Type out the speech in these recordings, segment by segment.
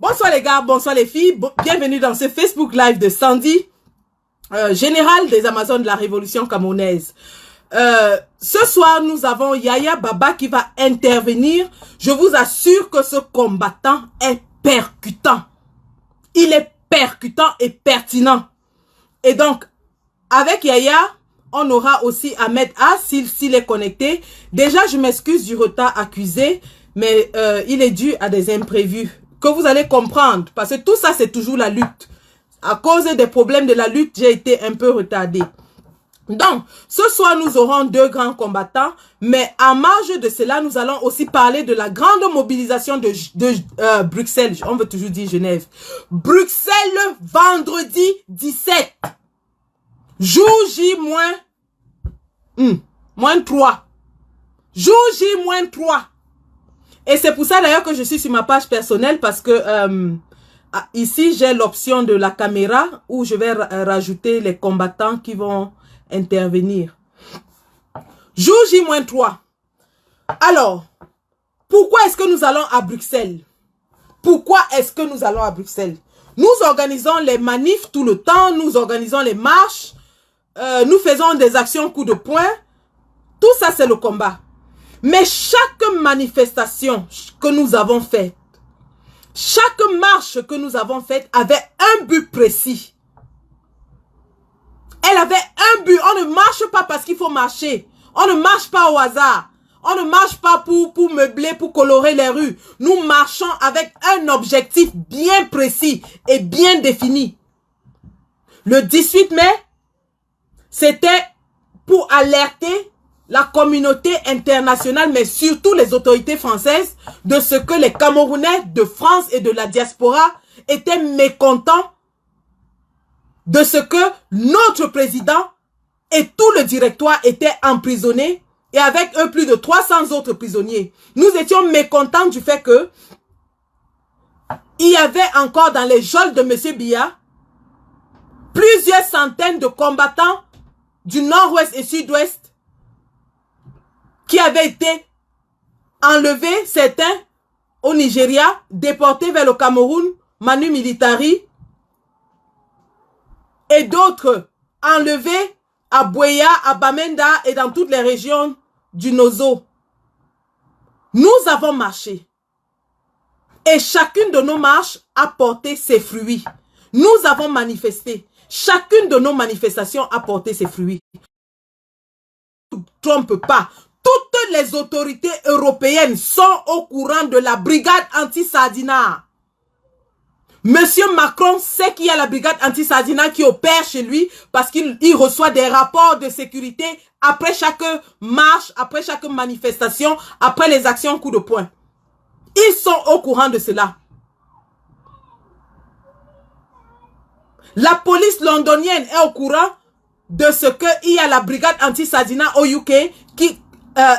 Bonsoir les gars, bonsoir les filles, bienvenue dans ce Facebook Live de Sandy, général des Amazones de la Révolution camerounaise. Ce soir, nous avons Yaya Baba qui va intervenir. Je vous assure que ce combattant est percutant. Il est percutant et pertinent. Et donc, avec Yaya, on aura aussi Ahmed A s'il est connecté. Déjà, je m'excuse du retard accusé, mais il est dû à des imprévus que vous allez comprendre. Parce que tout ça, c'est toujours la lutte. À cause des problèmes de la lutte, j'ai été un peu retardé. Donc, ce soir, nous aurons deux grands combattants, mais à marge de cela, nous allons aussi parler de la grande mobilisation de Bruxelles. On veut toujours dire Genève. Bruxelles, vendredi 17. Jour J moins 3. Jour J moins 3. Et c'est pour ça d'ailleurs que je suis sur ma page personnelle parce que ici, j'ai l'option de la caméra où je vais rajouter les combattants qui vont intervenir. Jour J-3. Alors, pourquoi est-ce que nous allons à Bruxelles? Pourquoi est-ce que nous allons à Bruxelles? Nous organisons les manifs tout le temps, nous organisons les marches, nous faisons des actions coup de poing. Tout ça, c'est le combat. Mais chaque manifestation que nous avons faite, chaque marche que nous avons faite avait un but précis. Elle avait un but. On ne marche pas parce qu'il faut marcher. On ne marche pas au hasard. On ne marche pas pour meubler, pour colorer les rues. Nous marchons avec un objectif bien précis et bien défini. Le 18 mai, c'était pour alerter la communauté internationale, mais surtout les autorités françaises, de ce que les Camerounais de France et de la diaspora étaient mécontents de ce que notre président et tout le directoire étaient emprisonnés et avec eux plus de 300 autres prisonniers. Nous étions mécontents du fait que il y avait encore dans les geôles de M. Biya plusieurs centaines de combattants du nord-ouest et sud-ouest qui avaient été enlevés, certains au Nigeria, déportés vers le Cameroun, Manu Militari, et d'autres enlevés à Buea, à Bamenda et dans toutes les régions du Nozo. Nous avons marché. Et chacune de nos marches a porté ses fruits. Nous avons manifesté. Chacune de nos manifestations a porté ses fruits. Ne trompe pas. Toutes les autorités européennes sont au courant de la brigade anti-Sardina. Monsieur Macron sait qu'il y a la brigade anti-Sardina qui opère chez lui parce qu'il reçoit des rapports de sécurité après chaque marche, après chaque manifestation, après les actions coup de poing. Ils sont au courant de cela. La police londonienne est au courant de ce qu'il y a la brigade anti-Sardina au UK qui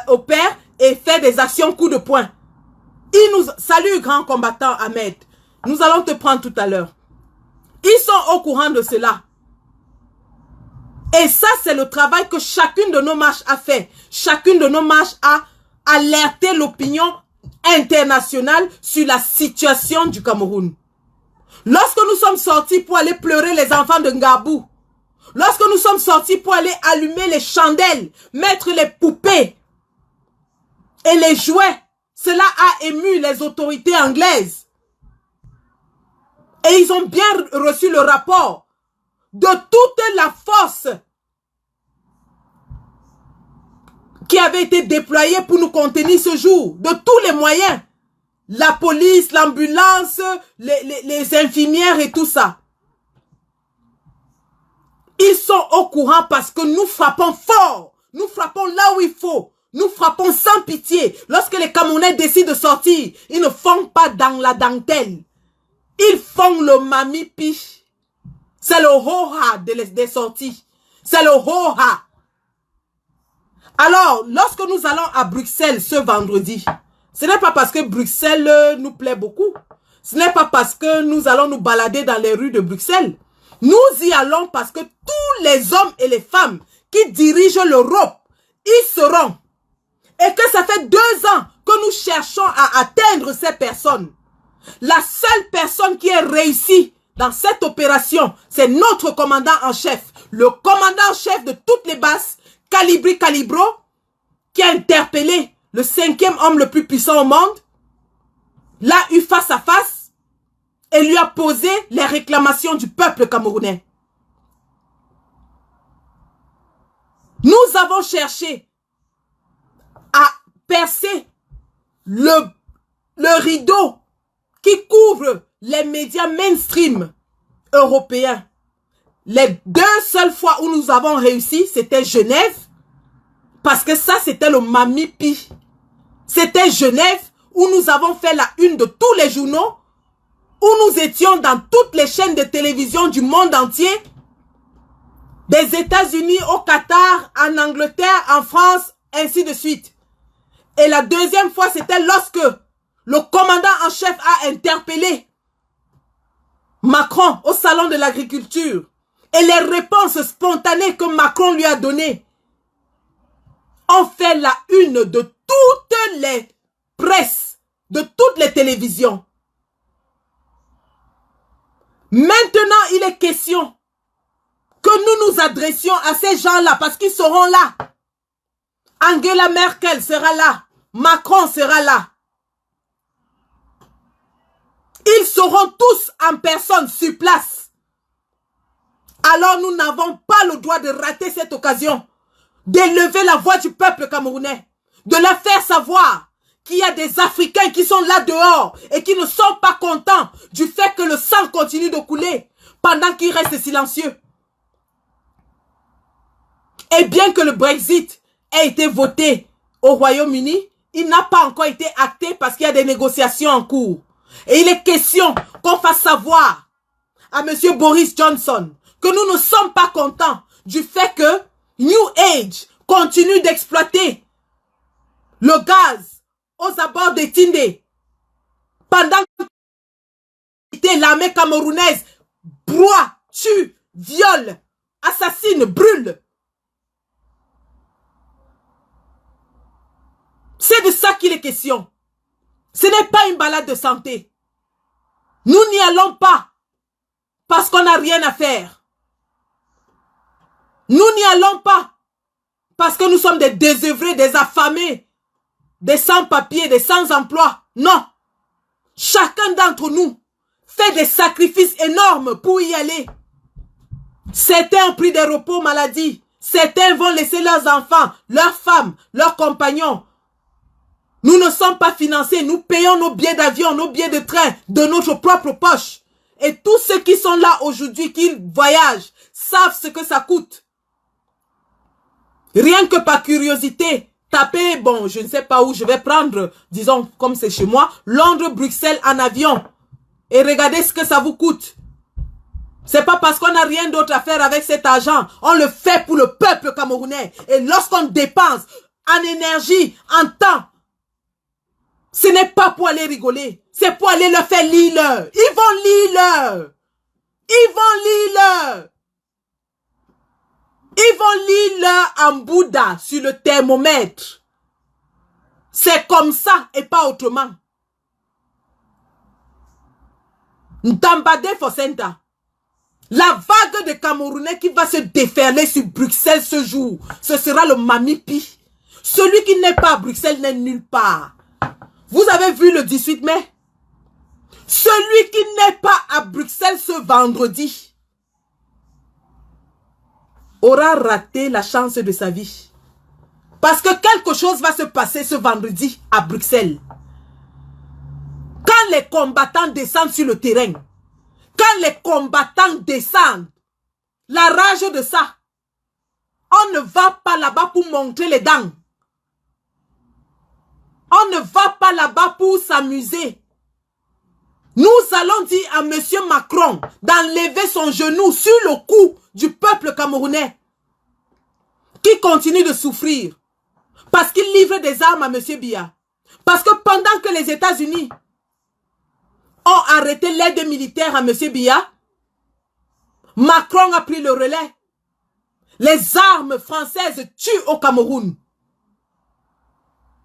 opère et fait des actions coup de poing. Il nous salue, grand combattant Ahmed. Nous allons te prendre tout à l'heure. Ils sont au courant de cela. Et ça, c'est le travail que chacune de nos marches a fait. Chacune de nos marches a alerté l'opinion internationale sur la situation du Cameroun. Lorsque nous sommes sortis pour aller pleurer les enfants de Ngabou, lorsque nous sommes sortis pour aller allumer les chandelles, mettre les poupées et les jouets, cela a ému les autorités anglaises. Et ils ont bien reçu le rapport de toute la force qui avait été déployée pour nous contenir ce jour, de tous les moyens. La police, l'ambulance, les infirmières et tout ça. Ils sont au courant parce que nous frappons fort. Nous frappons là où il faut. Nous frappons sans pitié. Lorsque les Camerounais décident de sortir, ils ne font pas dans la dentelle. Ils font le mami-piche. C'est le ho-ha des sorties. C'est le ho-ha. Alors, lorsque nous allons à Bruxelles ce vendredi, ce n'est pas parce que Bruxelles nous plaît beaucoup. Ce n'est pas parce que nous allons nous balader dans les rues de Bruxelles. Nous y allons parce que tous les hommes et les femmes qui dirigent l'Europe, ils seront. Et que ça fait 2 ans que nous cherchons à atteindre ces personnes. La seule personne qui est réussie dans cette opération, c'est notre commandant en chef. Le commandant en chef de toutes les bases, Calibri Calibro, qui a interpellé le 5e homme le plus puissant au monde, l'a eu face à face et lui a posé les réclamations du peuple camerounais. Nous avons cherché à percer le rideau qui couvre les médias mainstream européens. Les 2 seules fois où nous avons réussi, c'était Genève, parce que ça, c'était le Mamipi. C'était Genève, où nous avons fait la une de tous les journaux, où nous étions dans toutes les chaînes de télévision du monde entier, des États-Unis au Qatar, en Angleterre, en France, ainsi de suite. Et la deuxième fois, c'était lorsque le commandant en chef a interpellé Macron au salon de l'agriculture. Et les réponses spontanées que Macron lui a données ont fait la une de toutes les presses, de toutes les télévisions. Maintenant, il est question que nous nous adressions à ces gens-là parce qu'ils seront là. Angela Merkel sera là. Macron sera là. Ils seront tous en personne sur place. Alors nous n'avons pas le droit de rater cette occasion d'élever la voix du peuple camerounais, de leur faire savoir qu'il y a des Africains qui sont là dehors et qui ne sont pas contents du fait que le sang continue de couler pendant qu'ils restent silencieux. Et bien que le Brexit ait été voté au Royaume-Uni, il n'a pas encore été acté parce qu'il y a des négociations en cours. Et il est question qu'on fasse savoir à M. Boris Johnson que nous ne sommes pas contents du fait que New Age continue d'exploiter le gaz aux abords de Tindé pendant que l'armée camerounaise broie, tue, viole, assassine, brûle. C'est de ça qu'il est question. Ce n'est pas une balade de santé. Nous n'y allons pas parce qu'on n'a rien à faire. Nous n'y allons pas parce que nous sommes des désœuvrés, des affamés, des sans-papiers, des sans-emploi. Non. Chacun d'entre nous fait des sacrifices énormes pour y aller. Certains ont pris des repos maladie. Certains vont laisser leurs enfants, leurs femmes, leurs compagnons. Nous ne sommes pas financés. Nous payons nos billets d'avion, nos billets de train de notre propre poche. Et tous ceux qui sont là aujourd'hui, qui voyagent, savent ce que ça coûte. Rien que par curiosité, taper, bon, je ne sais pas où je vais prendre, disons, comme c'est chez moi, Londres-Bruxelles en avion. Et regardez ce que ça vous coûte. C'est pas parce qu'on n'a rien d'autre à faire avec cet argent. On le fait pour le peuple camerounais. Et lorsqu'on dépense en énergie, en temps, ce n'est pas pour aller rigoler. C'est pour aller leur faire lire l'heure. Ils vont lire l'heure. Ils vont lire l'heure. Ils vont lire l'heure en Bouddha sur le thermomètre. C'est comme ça et pas autrement. Ntambade Fosenta. La vague de Camerounais qui va se déferler sur Bruxelles ce jour, ce sera le Mamipi. Celui qui n'est pas à Bruxelles n'est nulle part. Vous avez vu le 18 mai? Celui qui n'est pas à Bruxelles ce vendredi aura raté la chance de sa vie. Parce que quelque chose va se passer ce vendredi à Bruxelles. Quand les combattants descendent sur le terrain, quand les combattants descendent, la rage de ça, on ne va pas là-bas pour montrer les dents. On ne va pas là-bas pour s'amuser. Nous allons dire à M. Macron d'enlever son genou sur le cou du peuple camerounais qui continue de souffrir parce qu'il livre des armes à M. Biya. Parce que pendant que les États-Unis ont arrêté l'aide militaire à M. Biya, Macron a pris le relais. Les armes françaises tuent au Cameroun.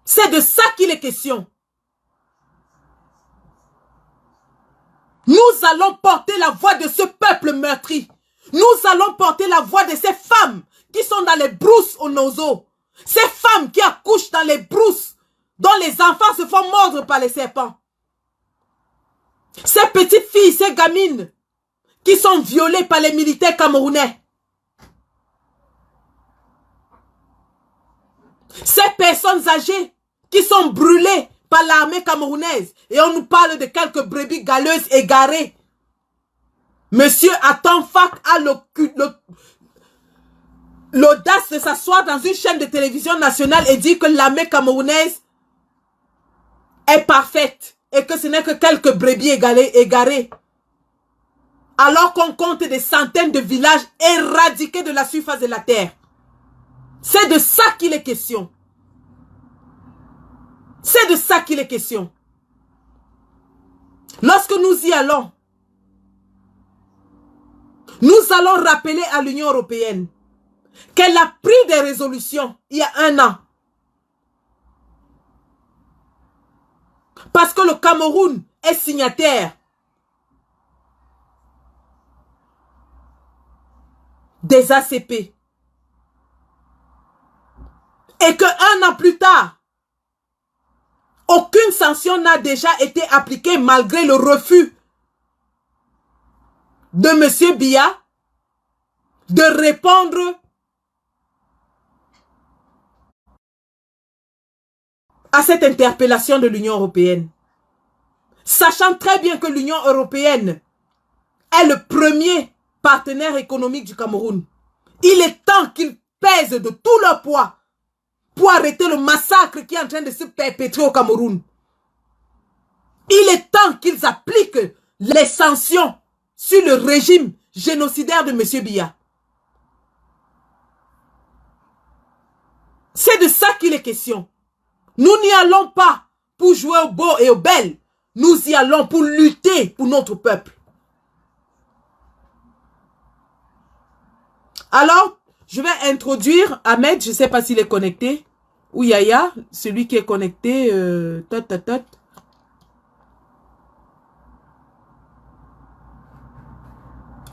C'est de ça qu'il est question. Nous allons porter la voix de ce peuple meurtri. Nous allons porter la voix de ces femmes qui sont dans les brousses au nozo. Ces femmes qui accouchent dans les brousses, dont les enfants se font mordre par les serpents. Ces petites filles, ces gamines, qui sont violées par les militaires camerounais. Ces personnes âgées qui sont brûlées par l'armée camerounaise. Et on nous parle de quelques brebis galeuses égarées. Monsieur Atom Fak a l'audace de s'asseoir dans une chaîne de télévision nationale et dire que l'armée camerounaise est parfaite et que ce n'est que quelques brebis égarées. Alors qu'on compte des centaines de villages éradiqués de la surface de la terre. C'est de ça qu'il est question. C'est de ça qu'il est question. Lorsque nous y allons, nous allons rappeler à l'Union européenne qu'elle a pris des résolutions il y a 1 an. Parce que le Cameroun est signataire des ACP. Et que 1 an plus tard, aucune sanction n'a déjà été appliquée malgré le refus de M. Biya de répondre à cette interpellation de l'Union européenne. Sachant très bien que l'Union européenne est le premier partenaire économique du Cameroun. Il est temps qu'ils pèsent de tout leur poids pour arrêter le massacre qui est en train de se perpétrer au Cameroun. Il est temps qu'ils appliquent les sanctions sur le régime génocidaire de M. Biya. C'est de ça qu'il est question. Nous n'y allons pas pour jouer au beau et au bel. Nous y allons pour lutter pour notre peuple. Alors, je vais introduire Ahmed, je ne sais pas s'il est connecté, ou Yaya, celui qui est connecté.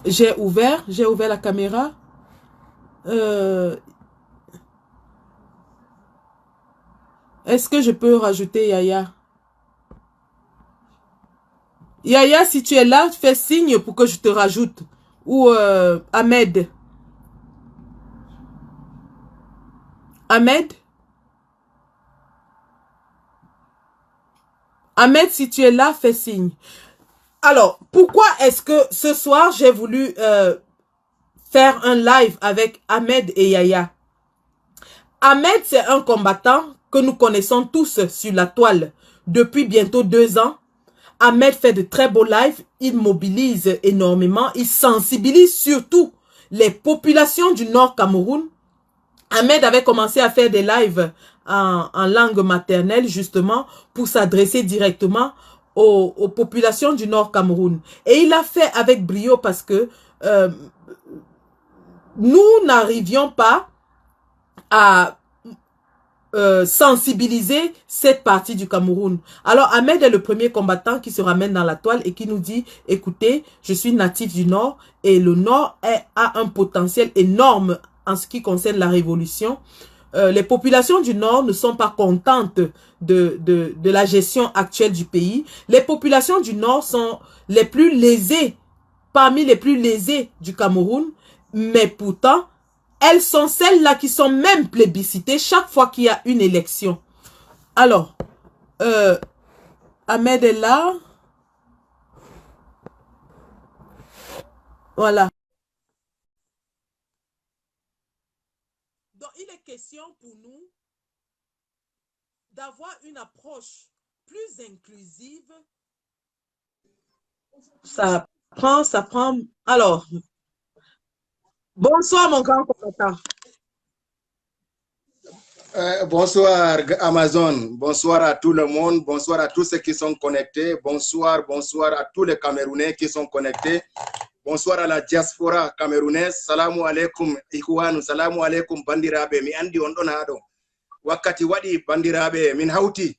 J'ai ouvert la caméra. Est-ce que je peux rajouter Yaya? Yaya, si tu es là, fais signe pour que je te rajoute. Ou Ahmed. Ahmed? Ahmed, si tu es là, fais signe. Alors, pourquoi est-ce que ce soir, j'ai voulu faire un live avec Ahmed et Yaya? Ahmed, c'est un combattant que nous connaissons tous sur la toile depuis bientôt 2 ans. Ahmed fait de très beaux lives, il mobilise énormément, il sensibilise surtout les populations du Nord Cameroun. Ahmed avait commencé à faire des lives en langue maternelle justement pour s'adresser directement aux populations du Nord Cameroun. Et il l'a fait avec brio parce que nous n'arrivions pas à sensibiliser cette partie du Cameroun. Alors Ahmed est le premier combattant qui se ramène dans la toile et qui nous dit, écoutez, je suis natif du Nord et le Nord a un potentiel énorme en ce qui concerne la révolution. Les populations du Nord ne sont pas contentes de la gestion actuelle du pays. Les populations du Nord sont les plus lésées, parmi les plus lésées du Cameroun, mais pourtant, elles sont celles-là qui sont même plébiscitées chaque fois qu'il y a une élection. Alors, Ahmed est là. Voilà. Donc, il est question pour nous d'avoir une approche plus inclusive. Ça prend. Alors, bonsoir mon grand combattant. Bonsoir Amazon, bonsoir à tout le monde, bonsoir à tous ceux qui sont connectés, bonsoir à tous les Camerounais qui sont connectés, bonsoir à la diaspora camerounaise, salamu alaikum ikhwanu, salamu alaikum bandirabe, mi andi on don hado, wakati wadi bandirabe min hauti,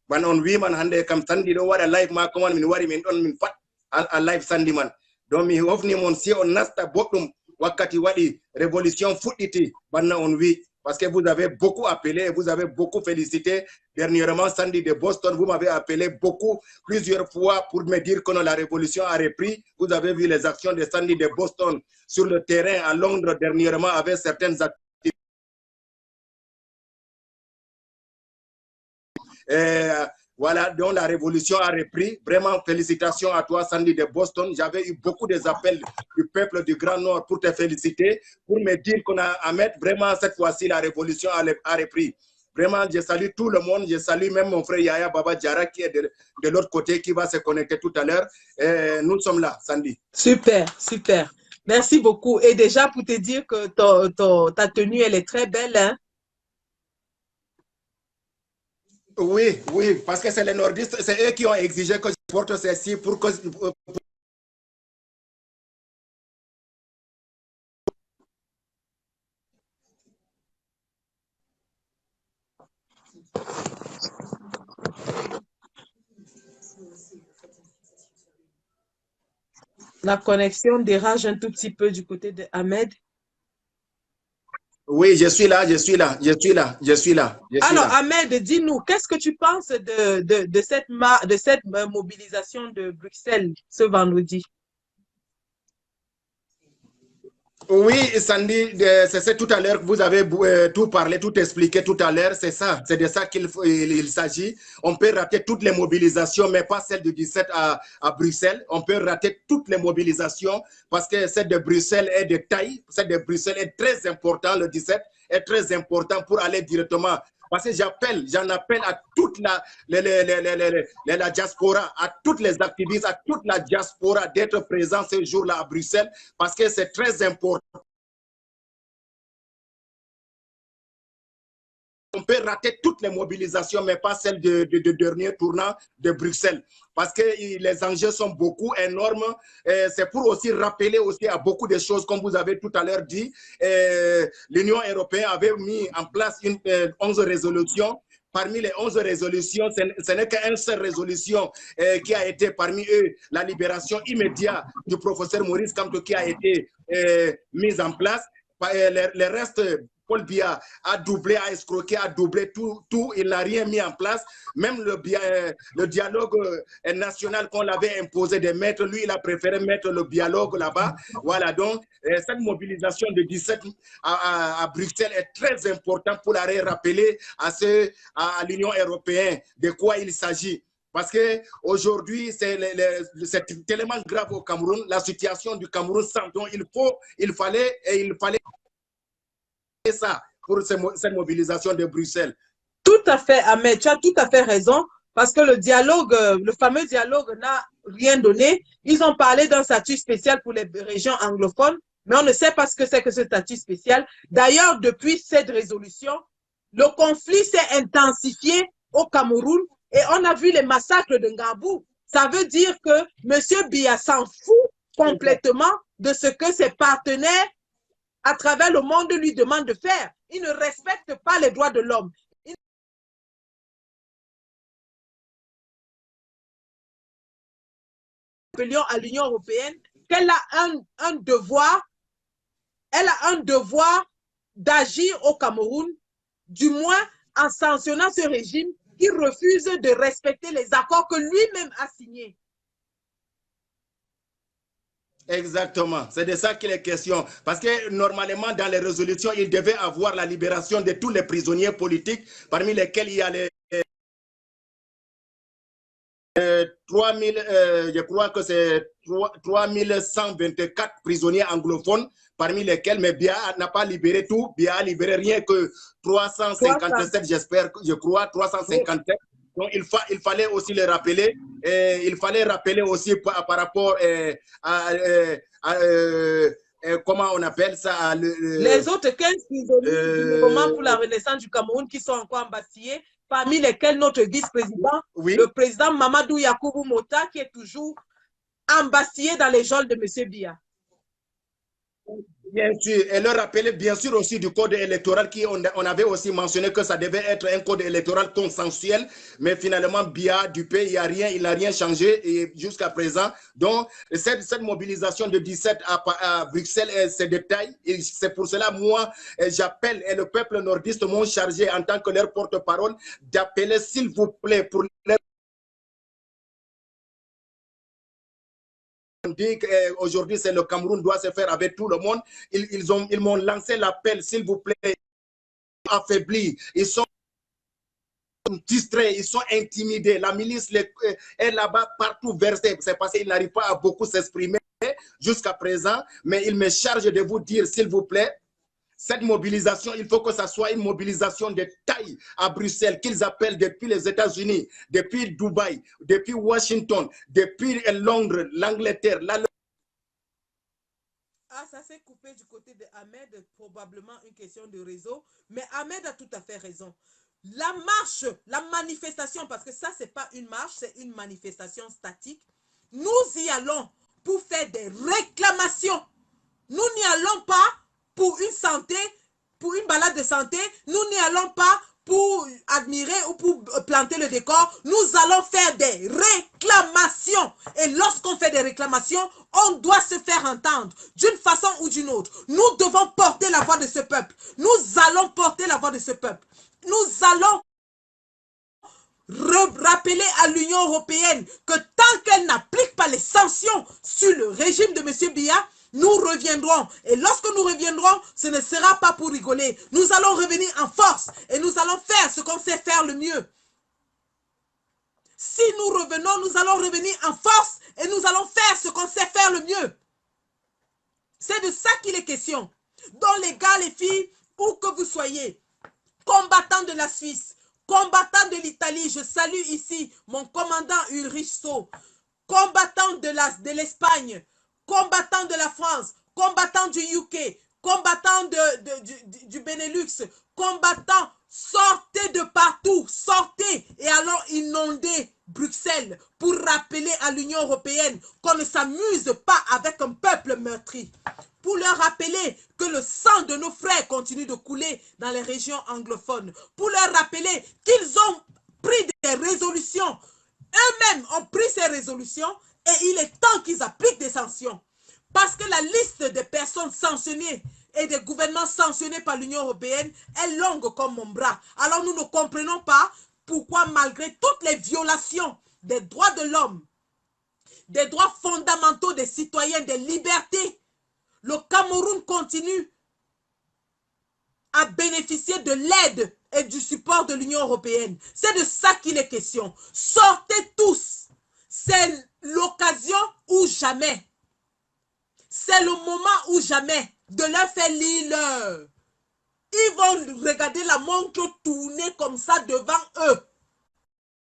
man on wi man hande kam tandi do wada live ma ko man min wari min don min fat, en live Sandiman. Donc mi hofni mon si on nasta boɗɗum wakati waɗi révolution fuɗɗiti banna on wi. Parce que vous avez beaucoup appelé, vous avez beaucoup félicité. Dernièrement, Sandy de Boston, vous m'avez appelé beaucoup, plusieurs fois pour me dire que la révolution a repris. Vous avez vu les actions de Sandy de Boston sur le terrain à Londres dernièrement avec certaines activités. Voilà, donc la révolution a repris. Vraiment, félicitations à toi, Sandy de Boston. J'avais eu beaucoup des appels du peuple du Grand Nord pour te féliciter, pour me dire qu'on a à mettre vraiment cette fois-ci la révolution a repris. Vraiment, je salue tout le monde. Je salue même mon frère Yaya Baba Diarra qui est de l'autre côté, qui va se connecter tout à l'heure. Nous sommes là, Sandy. Super, super. Merci beaucoup. Et déjà, pour te dire que ta tenue, elle est très belle, hein? Oui, oui, parce que c'est les nordistes, c'est eux qui ont exigé que je porte ceci pour que... La connexion dérange un tout petit peu du côté de Ahmed. Oui, je suis là, je suis là, je suis là, je suis là. Alors, Ahmed, dis-nous, qu'est-ce que tu penses de cette mobilisation de Bruxelles ce vendredi? Oui, Sandy, c'est tout à l'heure que vous avez tout parlé, tout expliqué tout à l'heure. C'est ça, c'est de ça qu'il s'agit. On peut rater toutes les mobilisations, mais pas celle du 17 à Bruxelles. On peut rater toutes les mobilisations parce que celle de Bruxelles est de taille. Celle de Bruxelles est très important, le 17 est très important pour aller directement. Parce que j'en appelle à toute la diaspora, à toutes les activistes, à toute la diaspora d'être présents ce jour-là à Bruxelles, parce que c'est très important. On peut rater toutes les mobilisations, mais pas celle de dernier tournant de Bruxelles. Parce que les enjeux sont beaucoup énormes. C'est pour aussi rappeler aussi à beaucoup de choses, comme vous avez tout à l'heure dit. L'Union européenne avait mis en place 11 résolutions. Parmi les 11 résolutions, ce n'est qu'une seule résolution qui a été parmi eux la libération immédiate du professeur Maurice Kamto qui a été mise en place. Les restes, Paul Biya a doublé, a escroqué, a doublé tout, il n'a rien mis en place. Même le dialogue national qu'on l'avait imposé de mettre, lui, il a préféré mettre le dialogue là-bas. Voilà, donc cette mobilisation de 17 à Bruxelles est très importante pour la rappeler à l'Union européenne de quoi il s'agit. Parce qu'aujourd'hui, c'est tellement grave au Cameroun, la situation du Cameroun sans dont il fallait ça pour cette mobilisation de Bruxelles. Tout à fait, Ahmed, tu as tout à fait raison, parce que le dialogue, le fameux dialogue n'a rien donné. Ils ont parlé d'un statut spécial pour les régions anglophones, mais on ne sait pas ce que c'est que ce statut spécial. D'ailleurs, depuis cette résolution, le conflit s'est intensifié au Cameroun et on a vu les massacres de Ngabou. Ça veut dire que M. Biya s'en fout complètement de ce que ses partenaires à travers le monde lui demandent de faire. Il ne respecte pas les droits de l'homme. Appelions à l'Union européenne qu'elle a un devoir, elle a un devoir d'agir au Cameroun, du moins en sanctionnant ce régime qui refuse de respecter les accords que lui-même a signés. Exactement, c'est de ça qu'il est question. Parce que normalement, dans les résolutions, il devait avoir la libération de tous les prisonniers politiques, parmi lesquels il y a les 3000, je crois que c'est 3124 prisonniers anglophones, parmi lesquels, mais Biya n'a pas libéré tout. Biya a libéré rien que 357, j'espère, je crois, 357. Donc, il fallait aussi le rappeler. Et il fallait rappeler aussi par rapport comment on appelle ça les autres 15 prisonniers du moment pour la renaissance du Cameroun qui sont encore embastillés, parmi lesquels notre vice-président, oui, le président Mamadou Yakubu Mota, qui est toujours embastillé dans les geôles de M. Biya. Bien sûr, et leur rappeler bien sûr aussi du code électoral qui on avait aussi mentionné que ça devait être un code électoral consensuel, mais finalement Biya Dupé, il n'a rien changé jusqu'à présent. Donc cette mobilisation de 17 à Bruxelles, ces détails, c'est pour cela moi j'appelle et le peuple nordiste m'ont chargé en tant que leur porte-parole d'appeler s'il vous plaît pour les dit qu'aujourd'hui, c'est le Cameroun doit se faire avec tout le monde. Ils m'ont lancé l'appel, s'il vous plaît, affaiblis. Ils sont distraits, ils sont intimidés. La milice est là-bas partout versée. C'est parce qu'ils n'arrivent pas à beaucoup s'exprimer jusqu'à présent. Mais il me charge de vous dire, s'il vous plaît, cette mobilisation, il faut que ça soit une mobilisation de taille à Bruxelles, qu'ils appellent depuis les États-Unis, depuis Dubaï, depuis Washington, depuis Londres, l'Angleterre, Ah, ça s'est coupé du côté de Ahmed, probablement une question de réseau. Mais Ahmed a tout à fait raison. La marche, la manifestation, parce que ça, c'est pas une marche, c'est une manifestation statique. Nous y allons pour faire des réclamations. Nous n'y allons pas pour une santé, pour une balade de santé. Nous n'y allons pas pour admirer ou pour planter le décor. Nous allons faire des réclamations. Et lorsqu'on fait des réclamations, on doit se faire entendre d'une façon ou d'une autre. Nous devons porter la voix de ce peuple. Nous allons porter la voix de ce peuple. Nous allons rappeler à l'Union européenne que tant qu'elle n'applique pas les sanctions sur le régime de M. Biya, nous reviendrons. Et lorsque nous reviendrons, ce ne sera pas pour rigoler. Nous allons revenir en force et nous allons faire ce qu'on sait faire le mieux. Si nous revenons, nous allons revenir en force et nous allons faire ce qu'on sait faire le mieux. C'est de ça qu'il est question. Donc les gars, les filles, où que vous soyez, combattants de la Suisse, combattants de l'Italie, je salue ici mon commandant Ulrich So, combattant de l'Espagne, combattant de la France, combattant du UK, combattant du Benelux, combattant, sortez de partout, sortez et allons inonder Bruxelles pour rappeler à l'Union européenne qu'on ne s'amuse pas avec un peuple meurtri. Pour leur rappeler que le sang de nos frères continue de couler dans les régions anglophones. Pour leur rappeler qu'ils ont pris des résolutions. Eux-mêmes ont pris ces résolutions et il est temps qu'ils appliquent des sanctions. Parce que la liste des personnes sanctionnées et des gouvernements sanctionnés par l'Union européenne est longue comme mon bras. Alors nous ne comprenons pas pourquoi malgré toutes les violations des droits de l'homme, des droits fondamentaux des citoyens, des libertés, le Cameroun continue à bénéficier de l'aide et du support de l'Union européenne. C'est de ça qu'il est question. Sortez tous. C'est l'occasion ou jamais. C'est le moment ou jamais de leur faire lire. Ils vont regarder la montre tourner comme ça devant eux.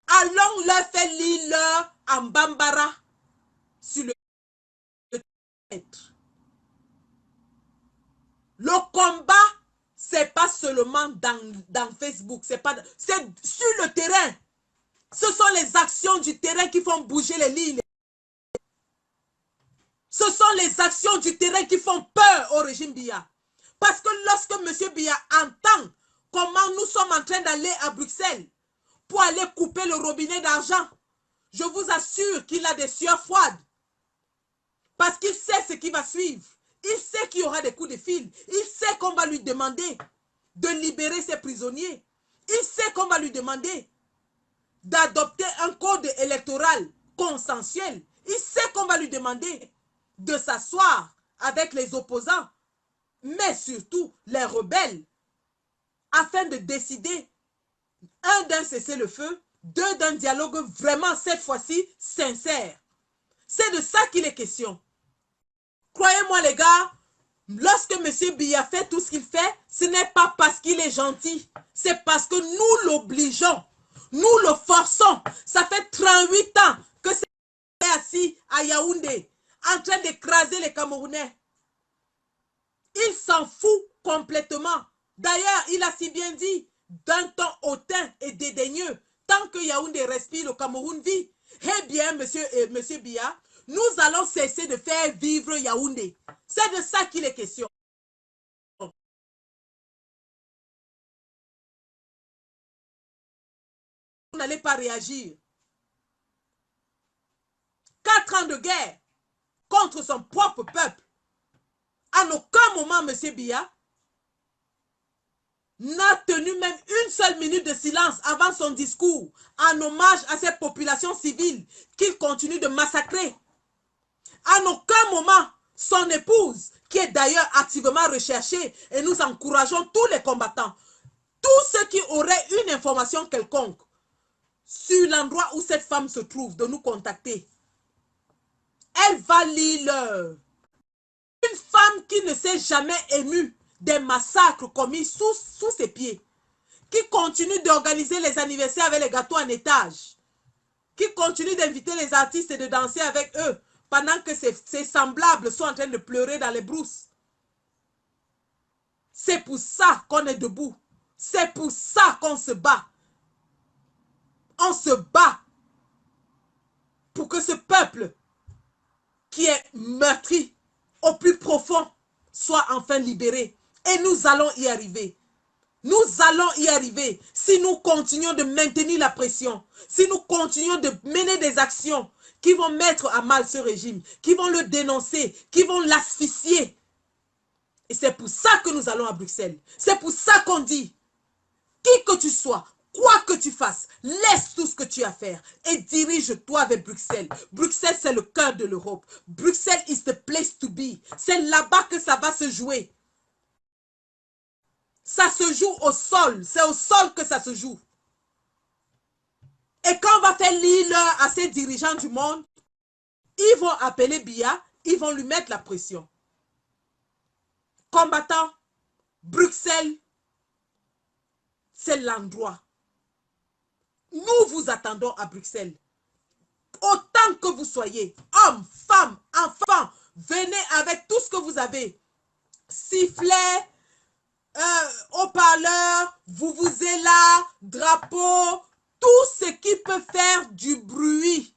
Allons leur faire lire en bambara sur le tête. Le combat, c'est pas seulement dans Facebook, c'est sur le terrain. Ce sont les actions du terrain qui font bouger les lignes. Ce sont les actions du terrain qui font peur au régime Biya. Parce que lorsque M. Biya entend comment nous sommes en train d'aller à Bruxelles pour aller couper le robinet d'argent, je vous assure qu'il a des sueurs froides. Parce qu'il sait ce qui va suivre. Il sait qu'il y aura des coups de fil. Il sait qu'on va lui demander de libérer ses prisonniers. Il sait qu'on va lui demander d'adopter un code électoral consensuel. Il sait qu'on va lui demander de s'asseoir avec les opposants, mais surtout les rebelles, afin de décider, un, d'un cessez-le-feu, deux, d'un dialogue vraiment, cette fois-ci, sincère. C'est de ça qu'il est question. Croyez-moi les gars, lorsque M. Biya fait tout ce qu'il fait, ce n'est pas parce qu'il est gentil, c'est parce que nous l'obligeons, nous le forçons. Ça fait 38 ans que c'est assis à Yaoundé, en train d'écraser les Camerounais. Il s'en fout complètement. D'ailleurs, il a si bien dit, d'un ton hautain et dédaigneux, tant que Yaoundé respire, le Cameroun vit. Eh bien, monsieur Biya, nous allons cesser de faire vivre Yaoundé. C'est de ça qu'il est question. vous n'allez pas réagir. 4 ans de guerre contre son propre peuple. À aucun moment, M. Biya n'a tenu même une seule minute de silence avant son discours en hommage à cette population civile qu'il continue de massacrer. À aucun moment, son épouse, qui est d'ailleurs activement recherchée, et nous encourageons tous les combattants, tous ceux qui auraient une information quelconque sur l'endroit où cette femme se trouve, de nous contacter. Elle va lire une femme qui ne s'est jamais émue des massacres commis sous ses pieds, qui continue d'organiser les anniversaires avec les gâteaux en étage, qui continue d'inviter les artistes et de danser avec eux, pendant que ses semblables sont en train de pleurer dans les brousses. C'est pour ça qu'on est debout. C'est pour ça qu'on se bat. On se bat pour que ce peuple qui est meurtri au plus profond soit enfin libéré. Et nous allons y arriver. Nous allons y arriver si nous continuons de maintenir la pression, si nous continuons de mener des actions qui vont mettre à mal ce régime, qui vont le dénoncer, qui vont l'asphyxier. Et c'est pour ça que nous allons à Bruxelles. C'est pour ça qu'on dit, qui que tu sois, quoi que tu fasses, laisse tout ce que tu as à faire et dirige-toi vers Bruxelles. Bruxelles, c'est le cœur de l'Europe. Bruxelles is the place to be. C'est là-bas que ça va se jouer. Ça se joue au sol. C'est au sol que ça se joue. Et quand on va faire lire à ces dirigeants du monde, ils vont appeler Biya, ils vont lui mettre la pression. Combattants, Bruxelles, c'est l'endroit. Nous vous attendons à Bruxelles. Autant que vous soyez, hommes, femmes, enfants, venez avec tout ce que vous avez. Sifflet, haut-parleur, vuvuzela, drapeau, tout ce qui peut faire du bruit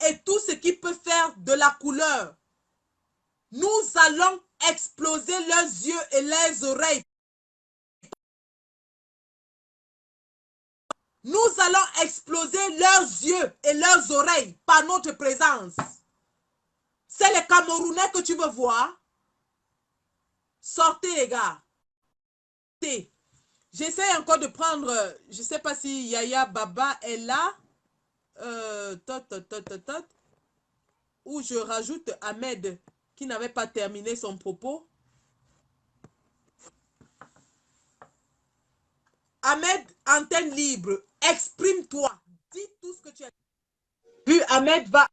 et tout ce qui peut faire de la couleur. Nous allons exploser leurs yeux et leurs oreilles. Nous allons exploser leurs yeux et leurs oreilles par notre présence. C'est les Camerounais que tu veux voir? Sortez les gars. J'essaie encore de prendre, je ne sais pas si Yaya Baba est là. Ou je rajoute Ahmed qui n'avait pas terminé son propos. Ahmed, antenne libre, exprime-toi. Dis tout ce que tu as. Puis Ahmed va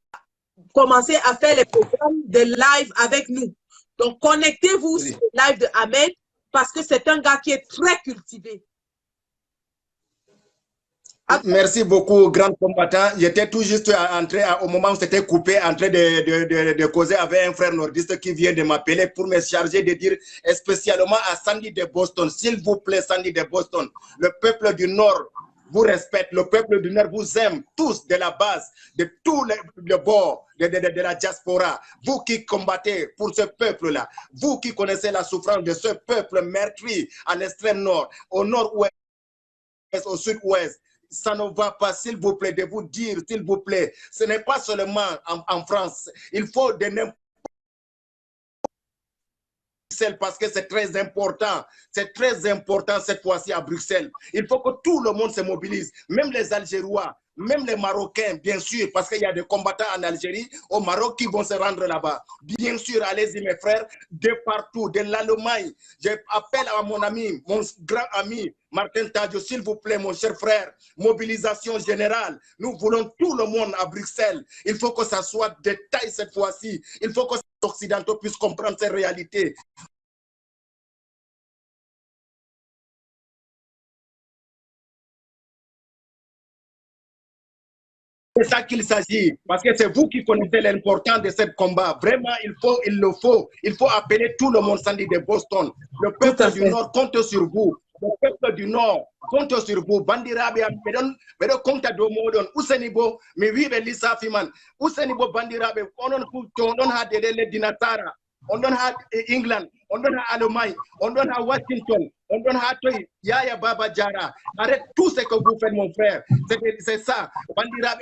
commencer à faire les programmes de live avec nous. Donc, connectez-vous sur le live de Ahmed parce que c'est un gars qui est très cultivé. Merci beaucoup, grand combattant. J'étais tout juste entré au moment où c'était coupé, en train de causer avec un frère nordiste qui vient de m'appeler pour me charger de dire spécialement à Sandy de Boston, s'il vous plaît, Sandy de Boston, le peuple du Nord vous respecte, le peuple du Nord vous aime, tous de la base, de tous les bords de la diaspora. Vous qui combattez pour ce peuple-là, vous qui connaissez la souffrance de ce peuple meurtri à l'extrême nord, au nord-ouest, au sud-ouest. Ça ne va pas, s'il vous plaît, de vous dire, s'il vous plaît, ce n'est pas seulement en France. Il faut de n'importe parce que c'est très important. C'est très important cette fois-ci à Bruxelles. Il faut que tout le monde se mobilise, même les Algérois, même les Marocains, bien sûr, parce qu'il y a des combattants en Algérie, au Maroc, qui vont se rendre là-bas. Bien sûr, allez-y, mes frères, de partout, de l'Allemagne. J'appelle à mon ami, mon grand ami, Martin Tadio, s'il vous plaît, mon cher frère, mobilisation générale. Nous voulons tout le monde à Bruxelles. Il faut que ça soit de taille cette fois-ci. Il faut que les Occidentaux puissent comprendre ces réalités. C'est ça qu'il s'agit, parce que c'est vous qui connaissez l'importance de ce combat. Vraiment, il faut appeler tout le monde, Sandy de Boston. Le peuple du Nord compte sur vous. Le peuple du Nord compte sur vous. Bandirabe, mais compte à Domodon, Ousenibo, mais oui, Lisa Fiman, Ousenibo Bandirabe, on a des Dinatara, on a England, on donne à Allemagne, on donne à Washington, on donne à Toy, Yaya Baba Jara. Arrête tout ce que vous faites, mon frère. C'est ça.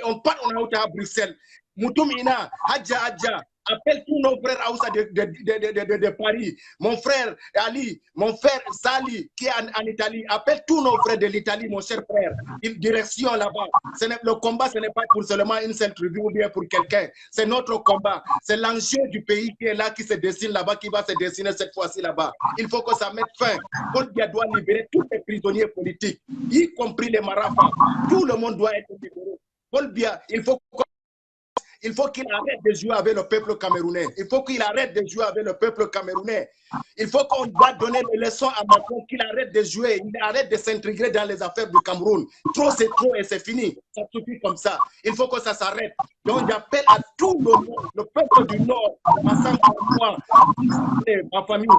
On part, on a à Bruxelles. Moutoumina, Hadja Hadja. Appelle tous nos frères Aoussa de Paris. Mon frère Ali, mon frère Sali, qui est en Italie. Appelle tous nos frères de l'Italie, mon cher frère. Une direction là-bas. Le combat, ce n'est pas pour seulement une seule tribu ou bien pour quelqu'un. C'est notre combat. C'est l'enjeu du pays qui est là, qui se dessine là-bas, qui va se dessiner cette fois-ci là-bas. Il faut que ça mette fin. Paul Biya doit libérer tous les prisonniers politiques, y compris les Marafas. Tout le monde doit être libéré. Paul Biya, il faut qu'il arrête de jouer avec le peuple camerounais. Il faut qu'il arrête de jouer avec le peuple camerounais. Il faut qu'on doit donner des leçons à Macron qu'il arrête de jouer, il arrête de s'intégrer dans les affaires du Cameroun. Trop, c'est trop et c'est fini. Ça suffit comme ça. Il faut que ça s'arrête. Donc, j'appelle à tout le monde, le peuple du Nord, ensemble avec moi, ma famille,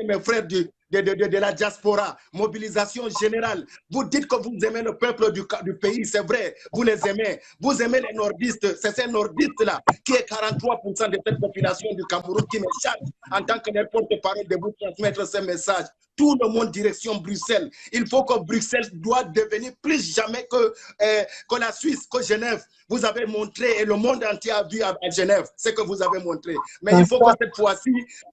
mes frères de la diaspora, mobilisation générale. Vous dites que vous aimez le peuple du pays, c'est vrai, vous les aimez. Vous aimez les nordistes, c'est ces nordistes-là qui est 43% de cette population du Cameroun qui me charge en tant que porte-parole de vous transmettre ces messages. Tout le monde direction Bruxelles. Il faut que Bruxelles doit devenir plus jamais que la Suisse, que Genève. Vous avez montré, et le monde entier a vu à Genève ce que vous avez montré. Mais il faut que cette fois-ci,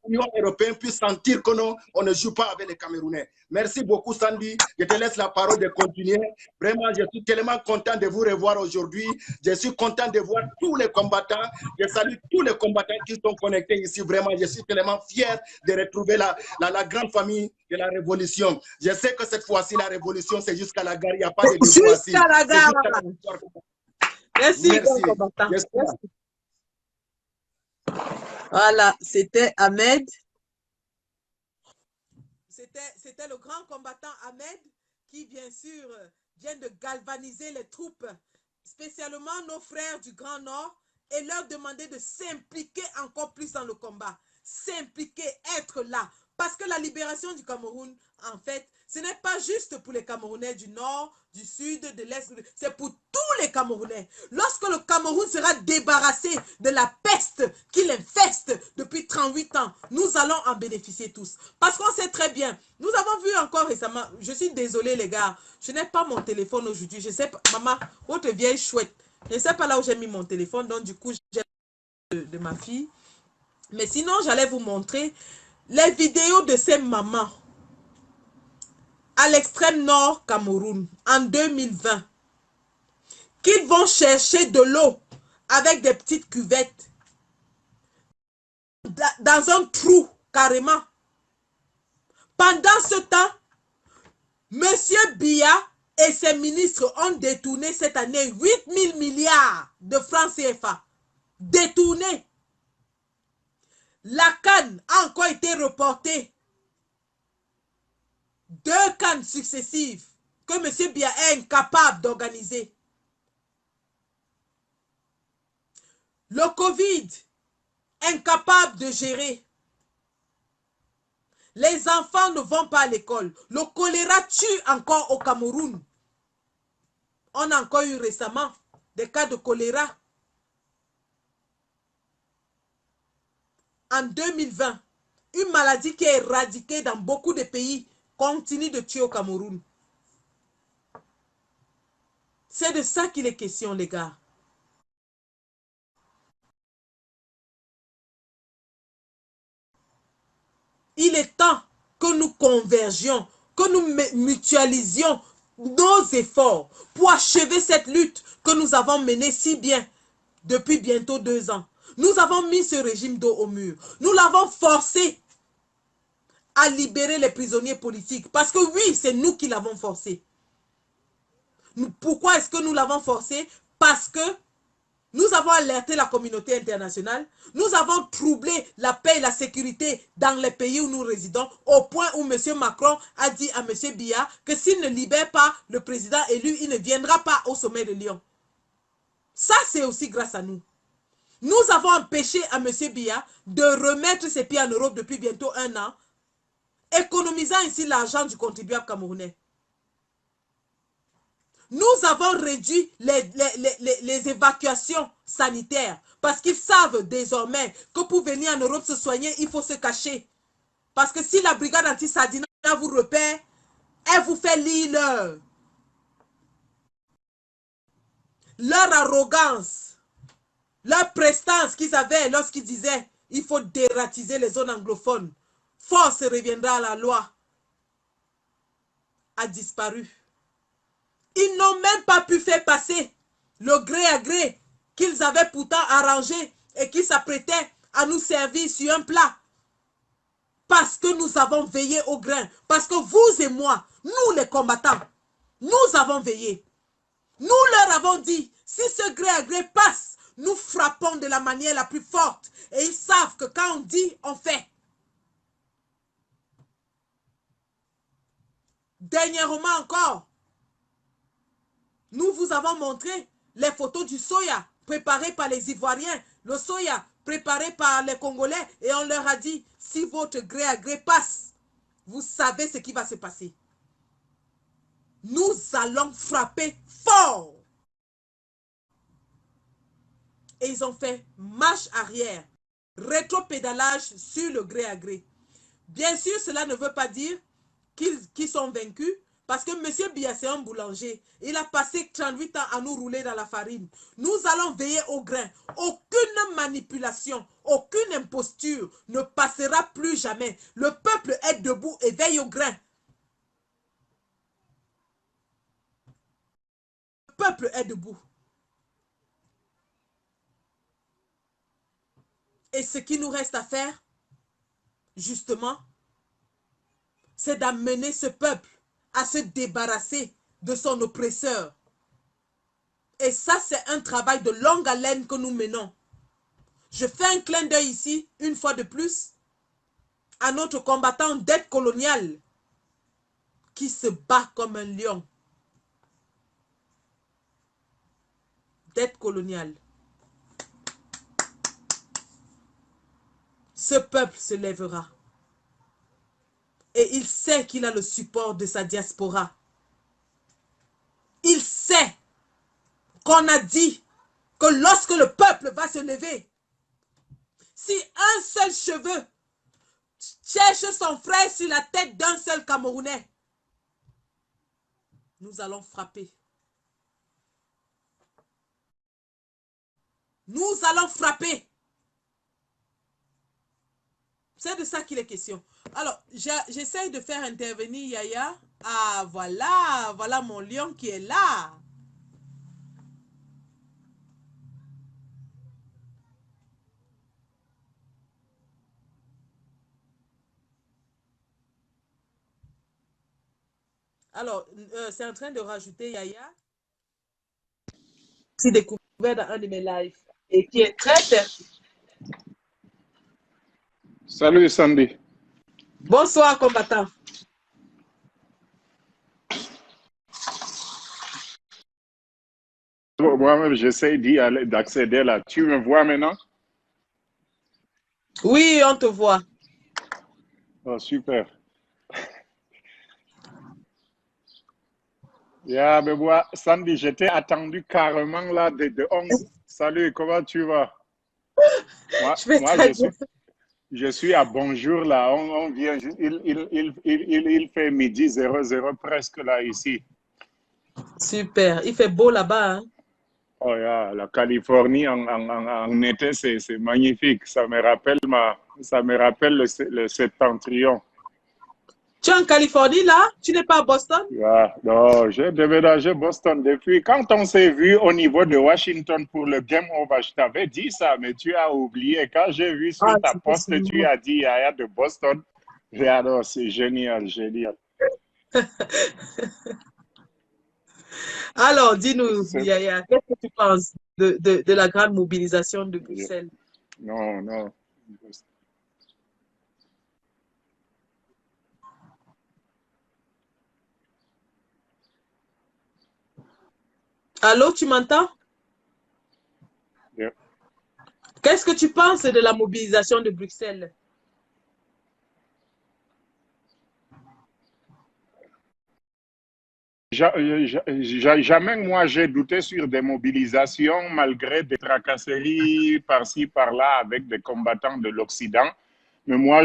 l'Union européenne puisse sentir que non, on ne joue pas avec les Camerounais. Merci beaucoup, Sandy. Je te laisse la parole de continuer. Vraiment, je suis tellement content de vous revoir aujourd'hui. Je suis content de voir tous les combattants. Je salue tous les combattants qui sont connectés ici. Vraiment, je suis tellement fier de retrouver la grande famille de la révolution. Je sais que cette fois-ci, la révolution, c'est jusqu'à la gare. Il n'y a pas de deux fois. Jusqu'à la gare. Merci, merci. Merci. Voilà, c'était Ahmed. C'était le grand combattant Ahmed qui, bien sûr, vient de galvaniser les troupes, spécialement nos frères du Grand Nord, et leur demander de s'impliquer encore plus dans le combat. S'impliquer, être là. Parce que la libération du Cameroun, en fait, ce n'est pas juste pour les Camerounais du Nord, du Sud, de l'Est, c'est pour tous les Camerounais. Lorsque le Cameroun sera débarrassé de la peste qui l'infeste depuis 38 ans, nous allons en bénéficier tous. Parce qu'on sait très bien, nous avons vu encore récemment, je suis désolée les gars, je n'ai pas mon téléphone aujourd'hui, je sais pas, maman, votre vieille chouette, je ne sais pas là où j'ai mis mon téléphone, donc du coup, j'ai de ma fille. Mais sinon, j'allais vous montrer les vidéos de ces mamans à l'extrême nord Cameroun en 2020 qui vont chercher de l'eau avec des petites cuvettes dans un trou carrément. Pendant ce temps, Monsieur Biya et ses ministres ont détourné cette année 8 000 milliards de francs CFA. Détournés. La canne a encore été reportée. 2 cannes successives que M. Biya est incapable d'organiser. Le Covid, incapable de gérer. Les enfants ne vont pas à l'école. Le choléra tue encore au Cameroun. On a encore eu récemment des cas de choléra. En 2020, une maladie qui est éradiquée dans beaucoup de pays continue de tuer au Cameroun. C'est de ça qu'il est question, les gars. Il est temps que nous convergions, que nous mutualisions nos efforts pour achever cette lutte que nous avons menée si bien depuis bientôt 2 ans. Nous avons mis ce régime dos au mur. Nous l'avons forcé à libérer les prisonniers politiques. Parce que oui, c'est nous qui l'avons forcé. Pourquoi est-ce que nous l'avons forcé? Parce que nous avons alerté la communauté internationale. Nous avons troublé la paix et la sécurité dans les pays où nous résidons, au point où M. Macron a dit à M. Biya que s'il ne libère pas le président élu, il ne viendra pas au sommet de Lyon. Ça, c'est aussi grâce à nous. Nous avons empêché à M. Biya de remettre ses pieds en Europe depuis bientôt 1 an, économisant ainsi l'argent du contribuable camerounais. Nous avons réduit les évacuations sanitaires parce qu'ils savent désormais que pour venir en Europe se soigner, il faut se cacher. Parce que si la brigade anti-Sardina vous repère, elle vous fait lire leur arrogance, leur prestance qu'ils avaient lorsqu'ils disaient il faut dératiser les zones anglophones. Force reviendra à la loi. A disparu. Ils n'ont même pas pu faire passer le gré à gré qu'ils avaient pourtant arrangé et qui s'apprêtaient à nous servir sur un plat. Parce que nous avons veillé au grain. Parce que vous et moi, nous les combattants, nous avons veillé. Nous leur avons dit, si ce gré à gré passe, nous frappons de la manière la plus forte. Et ils savent que quand on dit, on fait. Dernièrement encore, nous vous avons montré les photos du soya préparé par les Ivoiriens, le soya préparé par les Congolais, et on leur a dit, si votre gré à gré passe, vous savez ce qui va se passer. Nous allons frapper fort. Et ils ont fait marche arrière, rétropédalage sur le gré à gré. Bien sûr, cela ne veut pas dire qu'ils sont vaincus, parce que M. Biya, c'est un boulanger. Il a passé 38 ans à nous rouler dans la farine. Nous allons veiller au grain. Aucune manipulation, aucune imposture ne passera plus jamais. Le peuple est debout et veille au grain. Le peuple est debout. Et ce qui nous reste à faire, justement, c'est d'amener ce peuple à se débarrasser de son oppresseur. Et ça, c'est un travail de longue haleine que nous menons. Je fais un clin d'œil ici, une fois de plus, à notre combattant d'aide coloniale qui se bat comme un lion. D'aide coloniale. Ce peuple se lèvera. Et il sait qu'il a le support de sa diaspora. Il sait qu'on a dit que lorsque le peuple va se lever, si un seul cheveu cherche son frère sur la tête d'un seul Camerounais, nous allons frapper. Nous allons frapper. C'est de ça qu'il est question. Alors, j'essaye de faire intervenir Yaya. Ah, voilà, voilà mon lion qui est là. Alors, c'est en train de rajouter Yaya. J'ai découvert dans un de mes lives et qui est très pertinent. Salut Sandy. Bonsoir, combattant. Moi-même, j'essaie d'accéder là. Tu me vois maintenant? Oui, on te voit. Oh, super. Yeah, mais moi, Sandy, j'étais attendu carrément là de 11. Salut, comment tu vas? Moi, je suis à Bonjour là. On vient, il fait midi 00 presque là ici. Super. Il fait beau là-bas. Hein? Oh yeah, la Californie en été, c'est magnifique. Ça me rappelle le septentrion. Tu es en Californie là? Tu n'es pas à Boston? Yeah, non, j'ai déménagé Boston depuis. Quand on s'est vu au niveau de Washington pour le Game Over, je t'avais dit ça, mais tu as oublié. Quand j'ai vu sur ta poste, tu as dit Yaya de Boston. Alors, c'est génial, génial. Alors, dis-nous, Yaya, qu'est-ce que tu penses de la grande mobilisation de Bruxelles? Non, non. Allô, tu m'entends? Yeah. Qu'est-ce que tu penses de la mobilisation de Bruxelles? Jamais moi j'ai douté sur des mobilisations malgré des tracasseries par-ci par-là avec des combattants de l'Occident. Mais moi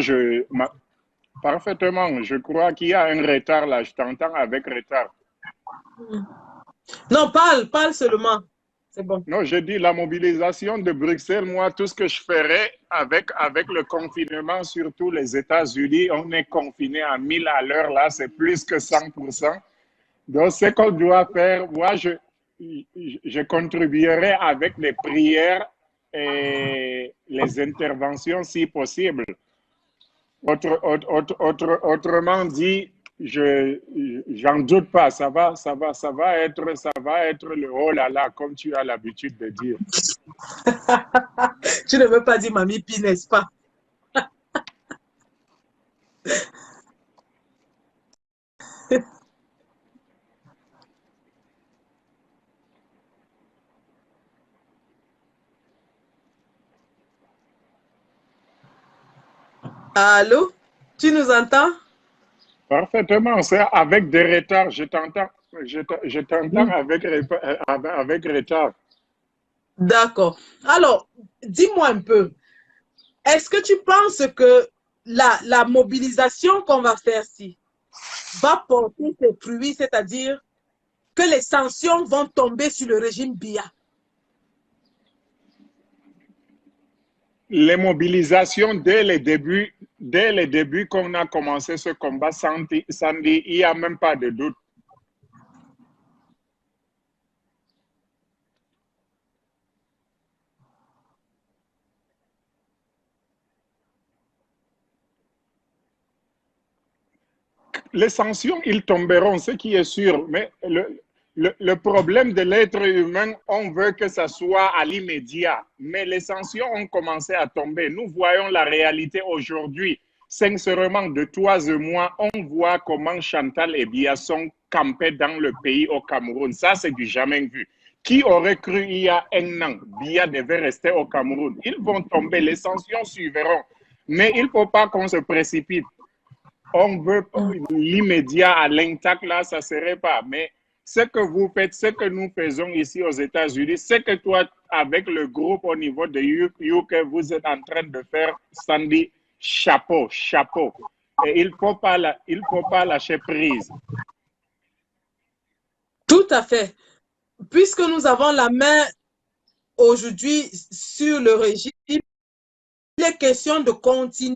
Parfaitement. Je crois qu'il y a un retard là. Je t'entends avec retard. Non, parle seulement. C'est bon. Non, je dis la mobilisation de Bruxelles, moi, tout ce que je ferais avec le confinement, surtout les États-Unis, on est confiné à 1000 à l'heure, là, c'est plus que 100%. Donc, ce qu'on doit faire, moi, je contribuerai avec les prières et les interventions si possible. Autrement dit, j'en doute pas, ça va être le oh là là, comme tu as l'habitude de dire. Tu ne veux pas dire Mamie Pi, n'est-ce pas? Allô? Tu nous entends? Parfaitement, c'est avec des retards. Je t'entends avec retard. D'accord. Alors, dis-moi un peu, est-ce que tu penses que la mobilisation qu'on va faire ici va porter ses fruits, c'est-à-dire que les sanctions vont tomber sur le régime Biya? Les mobilisations dès les débuts qu'on a commencé ce combat, Sandy, il n'y a même pas de doute. Les sanctions, ils tomberont, ce qui est sûr, mais le problème de l'être humain, on veut que ça soit à l'immédiat, mais les sanctions ont commencé à tomber. Nous voyons la réalité aujourd'hui. Sincèrement, de toi et moi, on voit comment Chantal et Biya sont campés dans le pays au Cameroun. Ça, c'est du jamais vu. Qui aurait cru il y a un an, Biya devait rester au Cameroun? Ils vont tomber, les sanctions suivront. Mais il ne faut pas qu'on se précipite. On veut l'immédiat à l'intact, là, ça ne serait pas. Mais ce que vous faites, ce que nous faisons ici aux États-Unis, ce que toi, avec le groupe au niveau de UK, vous êtes en train de faire, Sandy, chapeau, chapeau. Et il ne faut pas lâcher prise. Tout à fait. Puisque nous avons la main aujourd'hui sur le régime, il est question de continuer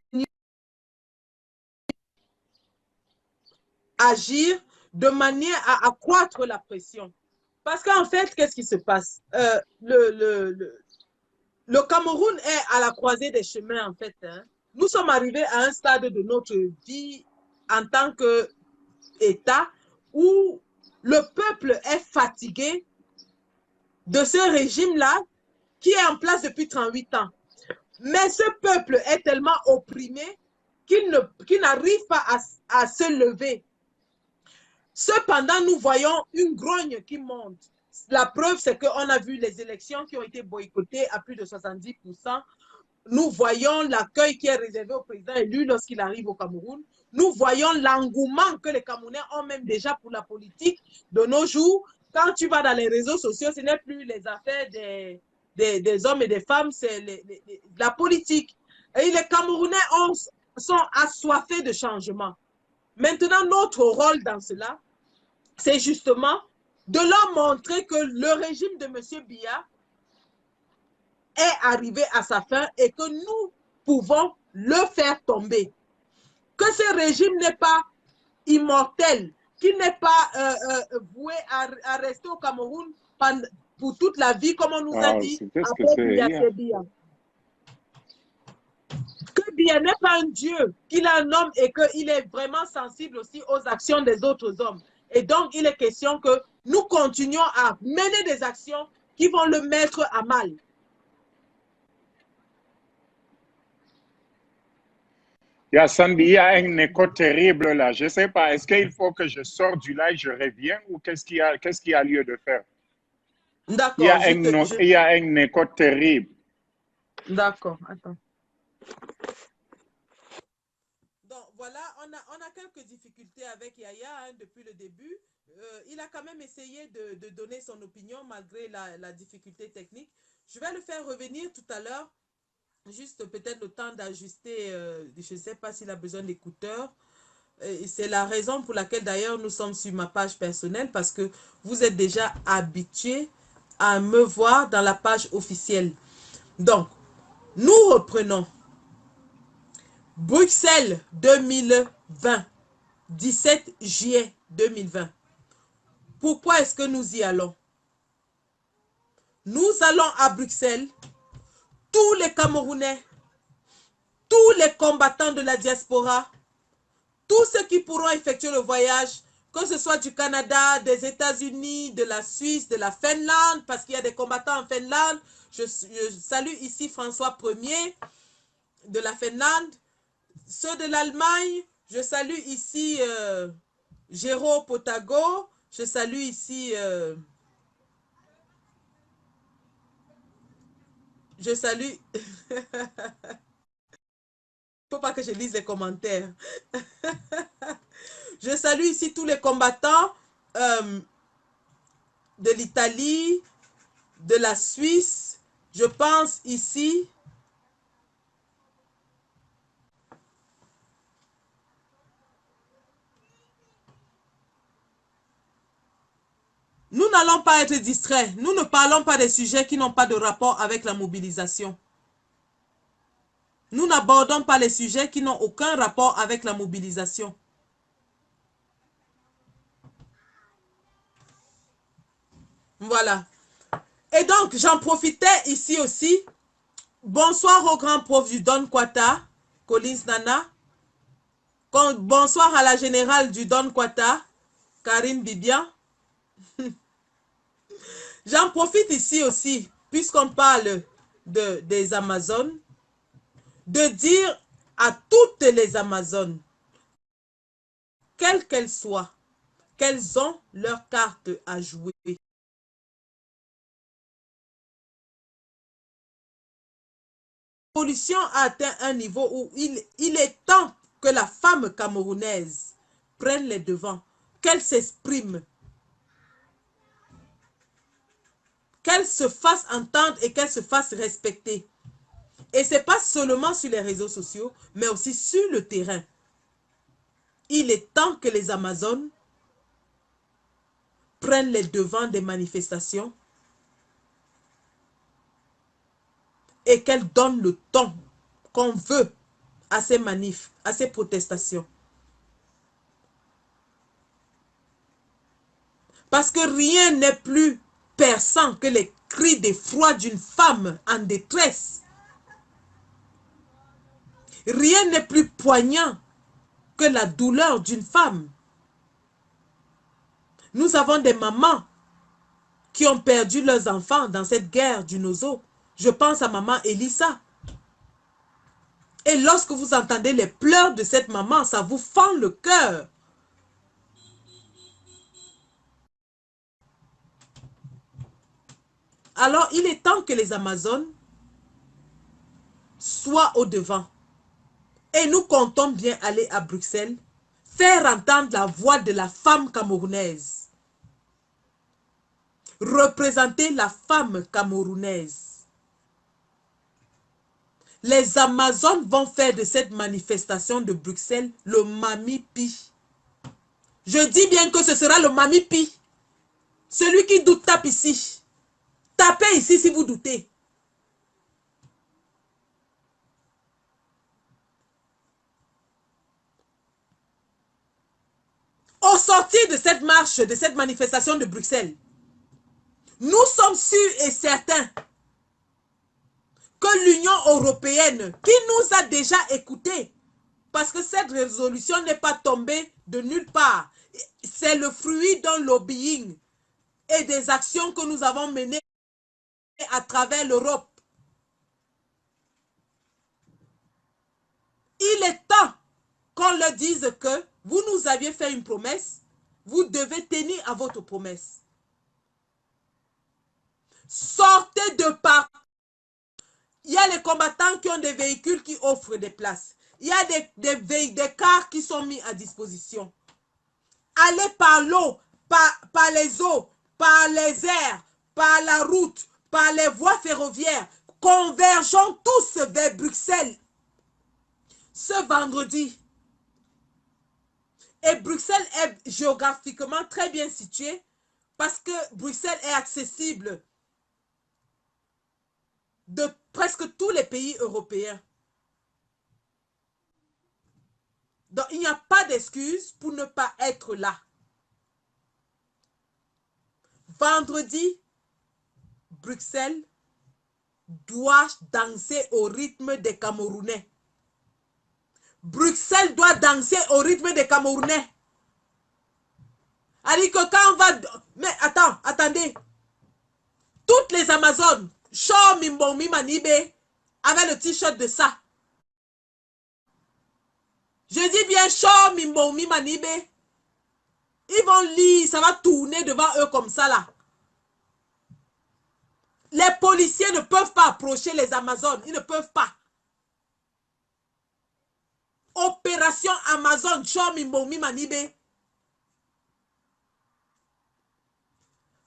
à agir de manière à accroître la pression. Parce qu'en fait, qu'est-ce qui se passe? Le Cameroun est à la croisée des chemins, en fait. Hein. Nous sommes arrivés à un stade de notre vie en tant qu'État où le peuple est fatigué de ce régime-là qui est en place depuis 38 ans. Mais ce peuple est tellement opprimé qu'il n'arrive pas à se lever. Cependant, nous voyons une grogne qui monte. La preuve, c'est qu'on a vu les élections qui ont été boycottées à plus de 70%. Nous voyons l'accueil qui est réservé au président élu lorsqu'il arrive au Cameroun. Nous voyons l'engouement que les Camerounais ont même déjà pour la politique de nos jours. Quand tu vas dans les réseaux sociaux, ce n'est plus les affaires des hommes et des femmes, c'est la politique. Et les Camerounais sont assoiffés de changement. Maintenant, notre rôle dans cela, c'est justement de leur montrer que le régime de M. Biya est arrivé à sa fin et que nous pouvons le faire tomber. Que ce régime n'est pas immortel, qu'il n'est pas voué à rester au Cameroun pour toute la vie, comme on nous a dit. Que Biya n'est pas un dieu, qu'il est un homme et qu'il est vraiment sensible aussi aux actions des autres hommes. Et donc, il est question que nous continuions à mener des actions qui vont le mettre à mal. Sandy, il y a un écho terrible là. Je ne sais pas, est-ce qu'il faut que je sorte du live, je reviens ou qu'est-ce qu'il y a lieu de faire? D'accord. Il y a un écho terrible. D'accord, attends. Donc voilà, on a quelques difficultés avec Yaya hein, depuis le début. Il a quand même essayé de donner son opinion malgré la difficulté technique. Je vais le faire revenir tout à l'heure. juste peut-être le temps d'ajuster, je ne sais pas s'il a besoin d'écouteurs. C'est la raison pour laquelle d'ailleurs nous sommes sur ma page personnelle parce que vous êtes déjà habitués à me voir dans la page officielle. Donc, nous reprenons Bruxelles 2020, 17 juillet 2020. Pourquoi est-ce que nous y allons? Nous allons à Bruxelles, tous les Camerounais, tous les combattants de la diaspora, tous ceux qui pourront effectuer le voyage, que ce soit du Canada, des États-Unis, de la Suisse, de la Finlande, parce qu'il y a des combattants en Finlande. Je salue ici François Ier de la Finlande. Ceux de l'Allemagne, je salue ici Géraud Potago. Je salue ici... je salue... Il ne faut pas que je lise les commentaires. Je salue ici tous les combattants de l'Italie, de la Suisse. Je pense ici... Nous n'allons pas être distraits. Nous ne parlons pas des sujets qui n'ont pas de rapport avec la mobilisation. Nous n'abordons pas les sujets qui n'ont aucun rapport avec la mobilisation. Voilà. Et donc, j'en profitais ici aussi. Bonsoir au grand prof du Don Kwata, Collins Nana. Bonsoir à la générale du Don Kwata, Karine Bibian. J'en profite ici aussi, puisqu'on parle des Amazones, de dire à toutes les Amazones, quelles qu'elles soient, qu'elles ont leur carte à jouer. La révolution a atteint un niveau où il est temps que la femme camerounaise prenne les devants, qu'elle s'exprime, qu'elle se fasse entendre et qu'elle se fasse respecter. Et ce n'est pas seulement sur les réseaux sociaux, mais aussi sur le terrain. Il est temps que les Amazones prennent les devants des manifestations et qu'elles donnent le ton qu'on veut à ces manifs, à ces protestations. Parce que rien n'est plus perçant que les cris d'effroi d'une femme en détresse. Rien n'est plus poignant que la douleur d'une femme. Nous avons des mamans qui ont perdu leurs enfants dans cette guerre du Nozo. Je pense à maman Elissa. Et lorsque vous entendez les pleurs de cette maman, ça vous fend le cœur. Alors, il est temps que les Amazones soient au devant. Et nous comptons bien aller à Bruxelles, faire entendre la voix de la femme camerounaise. Représenter la femme camerounaise. Les Amazones vont faire de cette manifestation de Bruxelles le Mami-Pi. Je dis bien que ce sera le Mami-Pi. Celui qui doute tape ici. Tapez ici si vous doutez. Au sortir de cette marche, de cette manifestation de Bruxelles, nous sommes sûrs et certains que l'Union européenne, qui nous a déjà écoutés, parce que cette résolution n'est pas tombée de nulle part, c'est le fruit d'un lobbying et des actions que nous avons menées à travers l'Europe. Il est temps qu'on leur dise que vous nous aviez fait une promesse, vous devez tenir à votre promesse. Sortez de partout. Il y a les combattants qui ont des véhicules qui offrent des places. Il y a des cars qui sont mis à disposition. Allez par l'eau, par les eaux, par les airs, par la route, par les voies ferroviaires. Convergeons tous vers Bruxelles ce vendredi. Et Bruxelles est géographiquement très bien située parce que Bruxelles est accessible de presque tous les pays européens. Donc, il n'y a pas d'excuse pour ne pas être là. Vendredi, Bruxelles doit danser au rythme des Camerounais. Bruxelles doit danser au rythme des Camerounais. Alors que quand on va... Mais attendez. Toutes les Amazones, Shaw Mimbomi Manibe, avec le t-shirt de ça. Je dis bien Shaw Mimbomi Manibe. Ils vont lire, ça va tourner devant eux comme ça là. Les policiers ne peuvent pas approcher les Amazones. Ils ne peuvent pas. Opération Amazon, Shaw Mimbomi Manibe.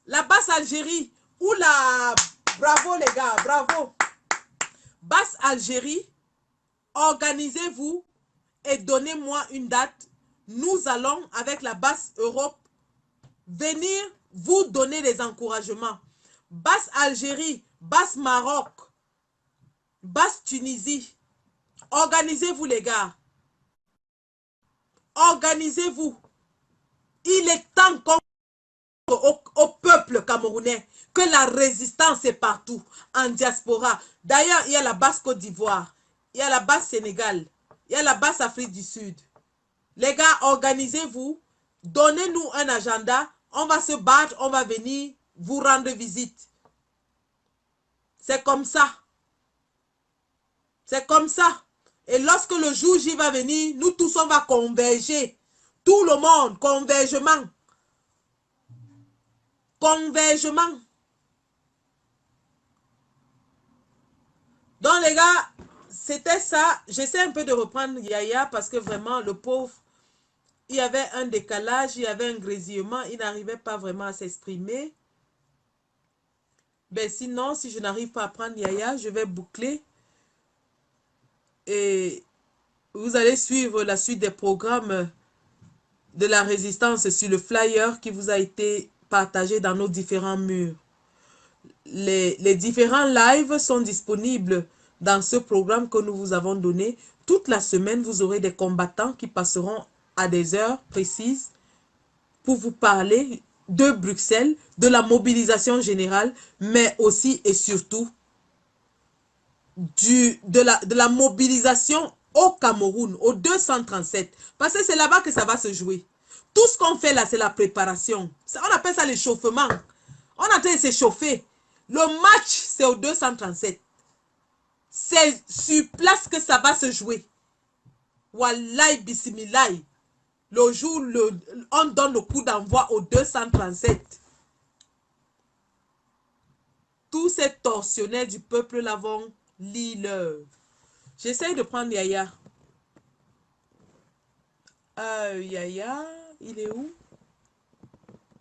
La basse Algérie, ou la... Bravo les gars, bravo. Basse Algérie, organisez-vous et donnez-moi une date. Nous allons, avec la basse Europe, venir vous donner des encouragements. Basse Algérie, basse Maroc, basse Tunisie. Organisez-vous les gars. Organisez-vous. Il est temps qu'on au peuple camerounais que la résistance est partout, en diaspora. D'ailleurs, il y a la basse Côte d'Ivoire, il y a la basse Sénégal, il y a la basse Afrique du Sud. Les gars, organisez-vous, donnez-nous un agenda, on va se battre, on va venir vous rendre visite. C'est comme ça. C'est comme ça. Et lorsque le jour J va venir, nous tous on va converger. Tout le monde, convergement. Convergement. Donc les gars, c'était ça. J'essaie un peu de reprendre Yaya parce que vraiment le pauvre, il y avait un décalage, il y avait un grésillement, il n'arrivait pas vraiment à s'exprimer. Ben sinon, si je n'arrive pas à prendre Yaya, je vais boucler. Et vous allez suivre la suite des programmes de la résistance sur le flyer qui vous a été partagé dans nos différents murs. Les différents lives sont disponibles dans ce programme que nous vous avons donné. Toute la semaine, vous aurez des combattants qui passeront à des heures précises pour vous parler de Bruxelles, de la mobilisation générale, mais aussi et surtout de la mobilisation au Cameroun, au 237. Parce que c'est là-bas que ça va se jouer. Tout ce qu'on fait là, c'est la préparation. On appelle ça l'échauffement. On est en train de s'échauffer. Le match, c'est au 237. C'est sur place que ça va se jouer. Wallahi bismillahi. Le jour, on donne le coup d'envoi au 237. Tous ces tortionnaires du peuple là vont lire l'œuvre. J'essaye de prendre Yaya. Yaya, il est où?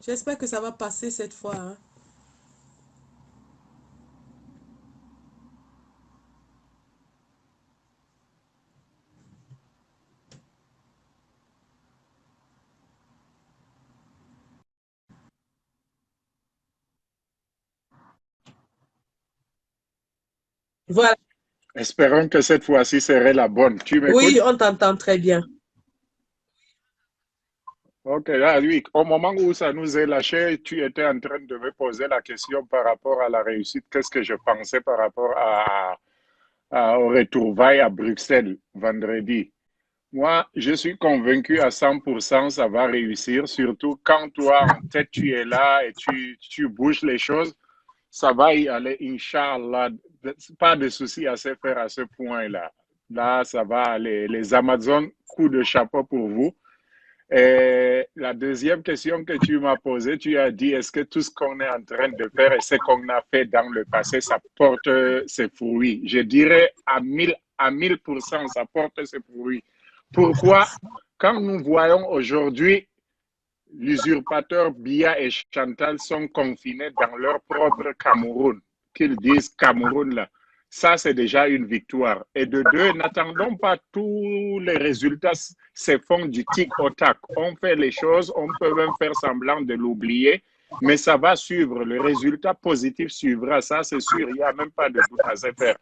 J'espère que ça va passer cette fois. Hein. Voilà. Espérons que cette fois-ci serait la bonne. Tu m'écoutes? Oui, on t'entend très bien. Ok, là, oui, au moment où ça nous est lâché, tu étais en train de me poser la question par rapport à la réussite. Qu'est-ce que je pensais par rapport au retrouvailles à Bruxelles vendredi? Moi, je suis convaincu à 100% ça va réussir, surtout quand toi, en tête, tu es là et tu bouges les choses, ça va y aller, Inch'Allah. Pas de souci à se faire à ce point-là. Là, ça va aller. Les Amazones, coup de chapeau pour vous. Et la deuxième question que tu m'as posée, tu as dit, est-ce que tout ce qu'on est en train de faire et ce qu'on a fait dans le passé, ça porte ses fruits? Je dirais à 1000%, ça porte ses fruits. Pourquoi? Quand nous voyons aujourd'hui, l'usurpateur Biya et Chantal sont confinés dans leur propre Cameroun, qu'ils disent Cameroun là. Ça, c'est déjà une victoire. Et de deux, n'attendons pas tous les résultats se font du tic au tac. On fait les choses, on peut même faire semblant de l'oublier, mais ça va suivre. Le résultat positif suivra, ça c'est sûr. Il n'y a même pas de doute à se faire.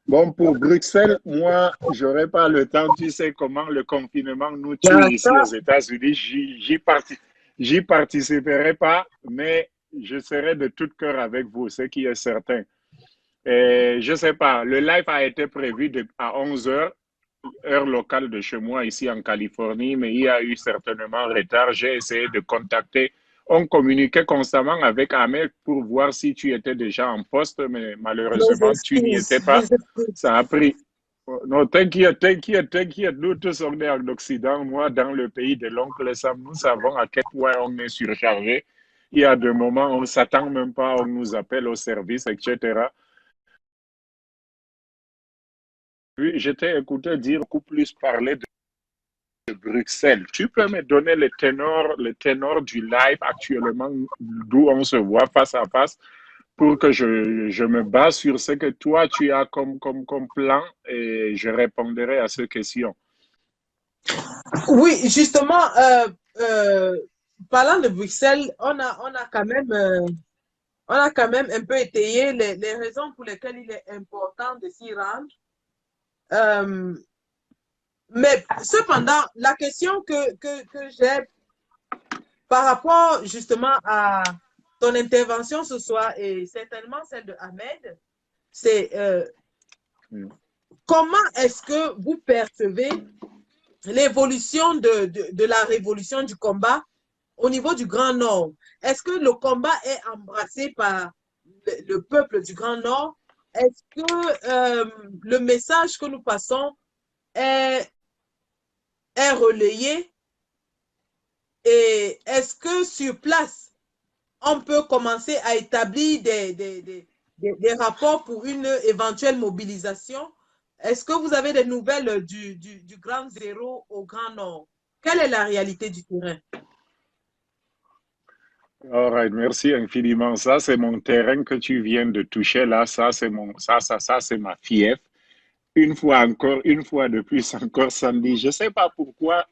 Bon, pour Bruxelles, moi, je n'aurai pas le temps. Tu sais comment le confinement nous tue ici aux États-Unis. J'y participerai pas, mais je serai de tout cœur avec vous, ce qui est certain. Et je ne sais pas, le live a été prévu à 11 h, heure locale de chez moi, ici en Californie, mais il y a eu certainement retard. J'ai essayé de contacter. On communiquait constamment avec Ahmed pour voir si tu étais déjà en poste, mais malheureusement, tu n'y étais pas. Ça a pris. Non, t'inquiète. Nous tous, on est en Occident. Moi, dans le pays de l'oncle Sam, nous savons à quel point on est surchargé. Il y a des moments où on ne s'attend même pas, on nous appelle au service, etc. Puis, je t'ai écouté dire beaucoup plus parler de Bruxelles. Tu peux me donner le ténor du live actuellement, d'où on se voit face à face, pour que je me base sur ce que toi, tu as comme plan et je répondrai à ces questions. Oui, justement, parlant de Bruxelles, on a quand même un peu étayé les raisons pour lesquelles il est important de s'y rendre. Mais cependant, la question que j'ai par rapport justement à ton intervention ce soir et certainement celle de Ahmed, c'est comment est-ce que vous percevez l'évolution de la révolution du combat au niveau du Grand Nord? Est-ce que le combat est embrassé par le peuple du Grand Nord? Est-ce que le message que nous passons est relayé? Et est-ce que sur place, on peut commencer à établir des rapports pour une éventuelle mobilisation? Est-ce que vous avez des nouvelles du Grand Zéro au Grand Nord? Quelle est la réalité du terrain? All right, merci infiniment. Ça, c'est mon terrain que tu viens de toucher là. Ça, c'est ma fief. Une fois de plus encore, Sandy, je ne sais pas pourquoi,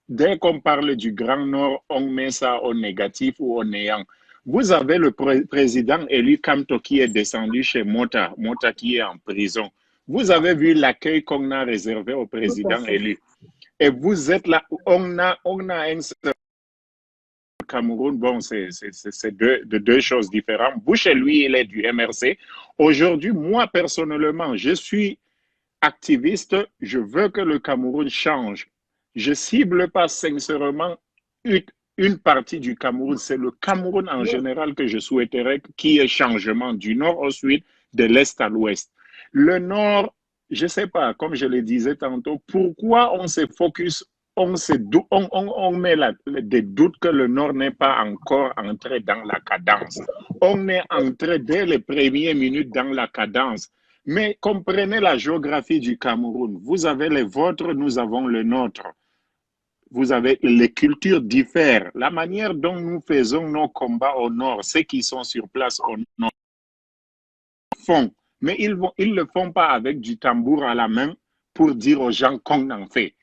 dès qu'on parle du Grand Nord, on met ça au négatif ou au néant. Vous avez le président élu Kamto qui est descendu chez Mota qui est en prison. Vous avez vu l'accueil qu'on a réservé au président élu. Et vous êtes là, on a un Cameroun, bon, c'est deux choses différentes. Bush, lui, il est du MRC. Aujourd'hui, moi, personnellement, je suis activiste, je veux que le Cameroun change. Je cible pas sincèrement une partie du Cameroun, c'est le Cameroun en général que je souhaiterais qu'il y ait changement du nord au sud, de l'est à l'ouest. Le nord, je ne sais pas, comme je le disais tantôt, pourquoi on se focus, on met des doutes que le nord n'est pas encore entré dans la cadence. On est entré dès les premières minutes dans la cadence. Mais comprenez la géographie du Cameroun. Vous avez les vôtres, nous avons le nôtre. Vous avez les cultures diffèrent. La manière dont nous faisons nos combats au nord, ceux qui sont sur place au nord font. Mais ils ne le font pas avec du tambour à la main pour dire aux gens qu'on en fait.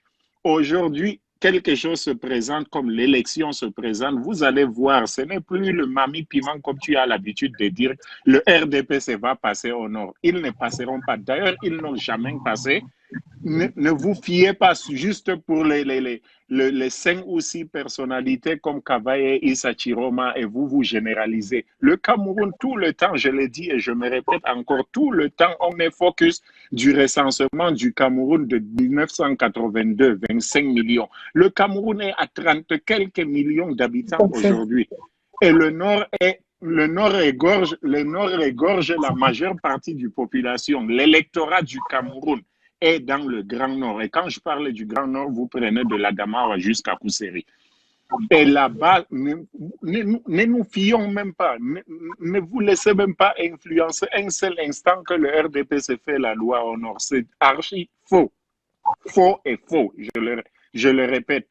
Aujourd'hui, quelque chose se présente comme l'élection se présente. Vous allez voir, ce n'est plus le mami piment comme tu as l'habitude de dire. Le RDPC va passer au nord. Ils ne passeront pas. D'ailleurs, ils n'ont jamais passé. Ne vous fiez pas juste pour les 5 ou 6 personnalités comme Kavaye, Issa Chiroma et vous généralisez. Le Cameroun, tout le temps, je l'ai dit et je me répète encore, tout le temps, on est focus du recensement du Cameroun de 1982, 25 millions. Le Cameroun est à 30 quelques millions d'habitants aujourd'hui. Et le Nord égorge la majeure partie du population. L'électorat du Cameroun est dans le Grand Nord. Et quand je parle du Grand Nord, vous prenez de l'Adamawa jusqu'à Kousseri. Et là-bas, ne nous fions même pas, ne vous laissez même pas influencer un seul instant que le RDP se fait la loi au Nord. C'est archi faux. Faux et faux, je le répète.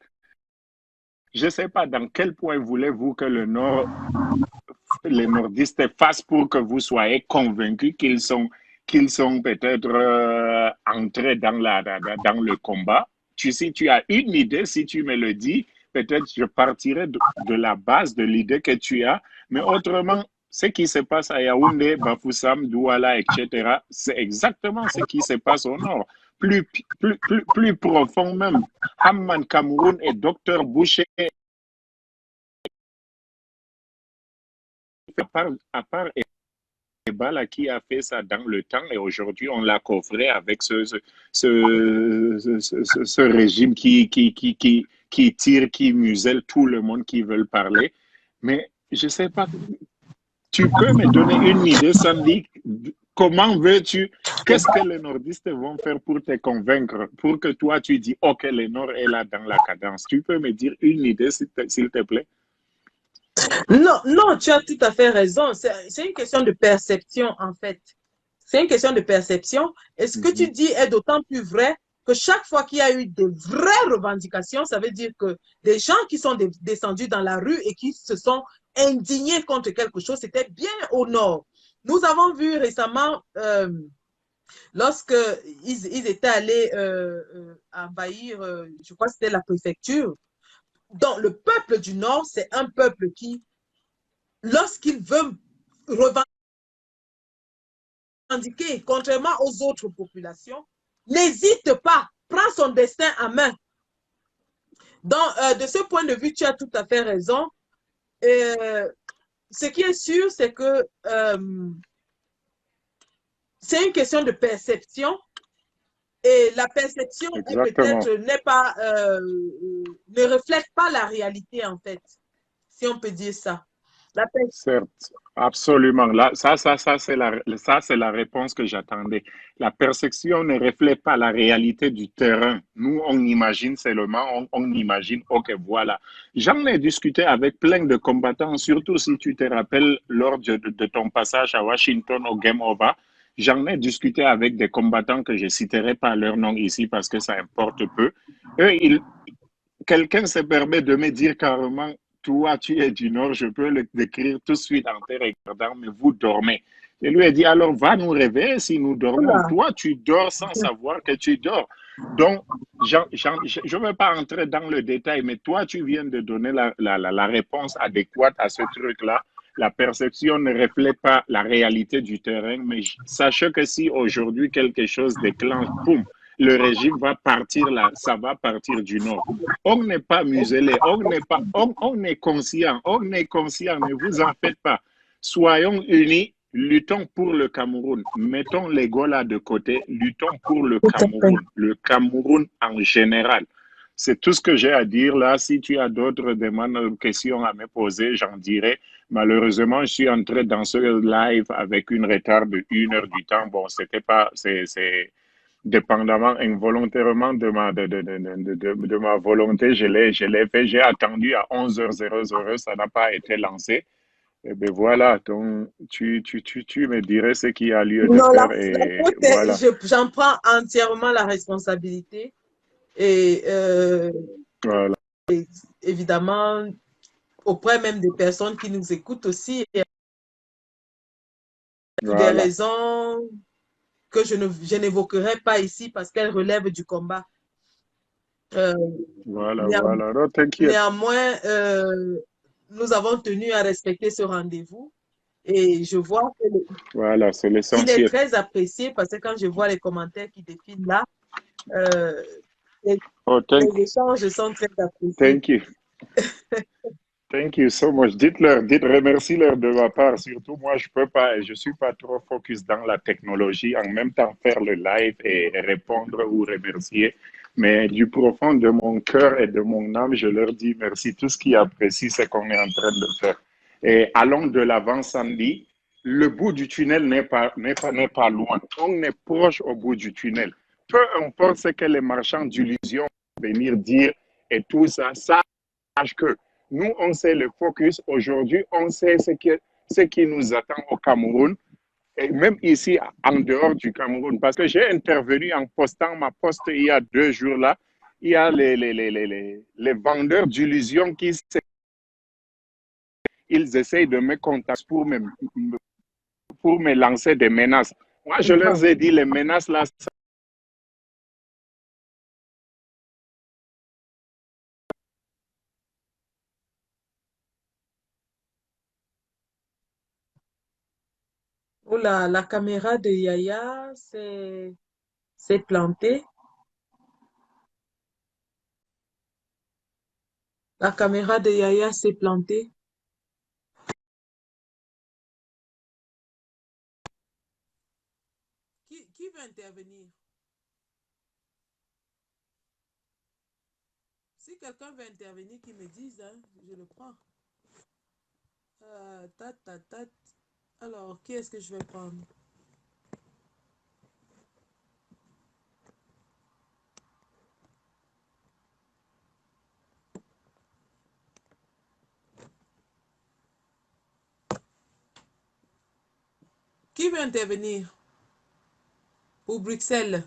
Je ne sais pas dans quel point voulez-vous que le Nord, les nordistes fassent pour que vous soyez convaincus qu'ils sont qu'ils sont peut-être entrés dans le combat. Si tu as une idée, si tu me le dis, peut-être je partirai de la base de l'idée que tu as, mais autrement, ce qui se passe à Yaoundé, Bafoussam, Douala, etc., c'est exactement ce qui se passe au nord. Plus profond même. Hamman Cameroun et Dr Boucher, à part Ebala qui a fait ça dans le temps et aujourd'hui on l'a coffré avec ce régime qui tire, qui muselle tout le monde qui veut parler. Mais je ne sais pas, tu peux me donner une idée, Sandy, comment veux-tu, qu'est-ce que les nordistes vont faire pour te convaincre, pour que toi tu dis, ok, le nord est là dans la cadence. Tu peux me dire une idée, s'il te plaît? Non, non, tu as tout à fait raison. C'est une question de perception, en fait. C'est une question de perception. Et ce que tu dis est d'autant plus vrai que chaque fois qu'il y a eu de vraies revendications, ça veut dire que des gens qui sont descendus dans la rue et qui se sont indignés contre quelque chose, c'était bien au nord. Nous avons vu récemment, lorsque ils étaient allés envahir, je crois que c'était la préfecture. Donc, le peuple du Nord, c'est un peuple qui, lorsqu'il veut revendiquer, contrairement aux autres populations, n'hésite pas, prend son destin en main. Donc, de ce point de vue, tu as tout à fait raison. Ce qui est sûr, c'est que c'est une question de perception. Et la perception peut-être ne reflète pas la réalité, en fait, si on peut dire ça. Certes, absolument. Là, ça c'est la réponse que j'attendais. La perception ne reflète pas la réalité du terrain. Nous, on imagine seulement, on imagine, ok, voilà. J'en ai discuté avec plein de combattants, surtout si tu te rappelles lors de ton passage à Washington au Game Over. J'en ai discuté avec des combattants que je ne citerai pas leur nom ici parce que ça importe peu. Eux, quelqu'un se permet de me dire carrément, toi, tu es du Nord, je peux le décrire tout de suite en te regardant, mais vous dormez. Je lui ai dit, alors va nous réveiller si nous dormons. Voilà. Toi, tu dors sans savoir que tu dors. Donc, je ne veux pas entrer dans le détail, mais toi, tu viens de donner la réponse adéquate à ce truc-là. La perception ne reflète pas la réalité du terrain, mais sachez que si aujourd'hui quelque chose déclenche, boum, le régime va partir là, ça va partir du nord. On n'est pas muselé, on est conscient, ne vous en faites pas. Soyons unis, luttons pour le Cameroun, mettons les Gola de côté, luttons pour le Cameroun en général. C'est tout ce que j'ai à dire là. Si tu as d'autres demandes ou questions à me poser, j'en dirai. Malheureusement, je suis entré dans ce live avec une retard de 1 heure du temps. Bon, c'était pas, c'est dépendamment involontairement de ma volonté, je l'ai fait. J'ai attendu à 11h00, ça n'a pas été lancé. Et bien voilà, donc tu me dirais ce qui a lieu de faire. Et voilà. J'en prends entièrement la responsabilité. Et, voilà. Et évidemment, auprès même des personnes qui nous écoutent aussi, voilà. Des raisons que je n'évoquerai pas ici parce qu'elles relèvent du combat. Voilà. Non, t'inquiète. Néanmoins, nous avons tenu à respecter ce rendez-vous et je vois que voilà, c'est l'essentiel. Il est très apprécié parce que quand je vois les commentaires qui défilent là, les échanges sont très appréciés. Thank you. Thank you so much. Remercie-leur de ma part. Surtout, moi, je suis pas trop focus dans la technologie. En même temps, faire le live et répondre ou remercier. Mais du profond de mon cœur et de mon âme, je leur dis merci. Tout ce qui apprécie ce qu'on est en train de faire. Et allons de l'avant, Sandy. Le bout du tunnel n'est pas loin. On est proche au bout du tunnel. Peu importe ce que les marchands d'illusions vont venir dire et tout ça, sache que nous, on sait le focus. Aujourd'hui, on sait ce qui nous attend au Cameroun et même ici, en dehors du Cameroun. Parce que j'ai intervenu en postant ma poste il y a 2 jours là. Il y a les vendeurs d'illusions ils essayent de me contacter pour me lancer des menaces. Moi, je leur ai dit, les menaces là, Oula, la caméra de Yaya s'est plantée. La caméra de Yaya s'est plantée. Qui veut intervenir? Si quelqu'un veut intervenir, qu'il me dise, hein, je le prends. Tat. Alors, qui est-ce que je vais prendre? Qui veut intervenir? Pour Bruxelles.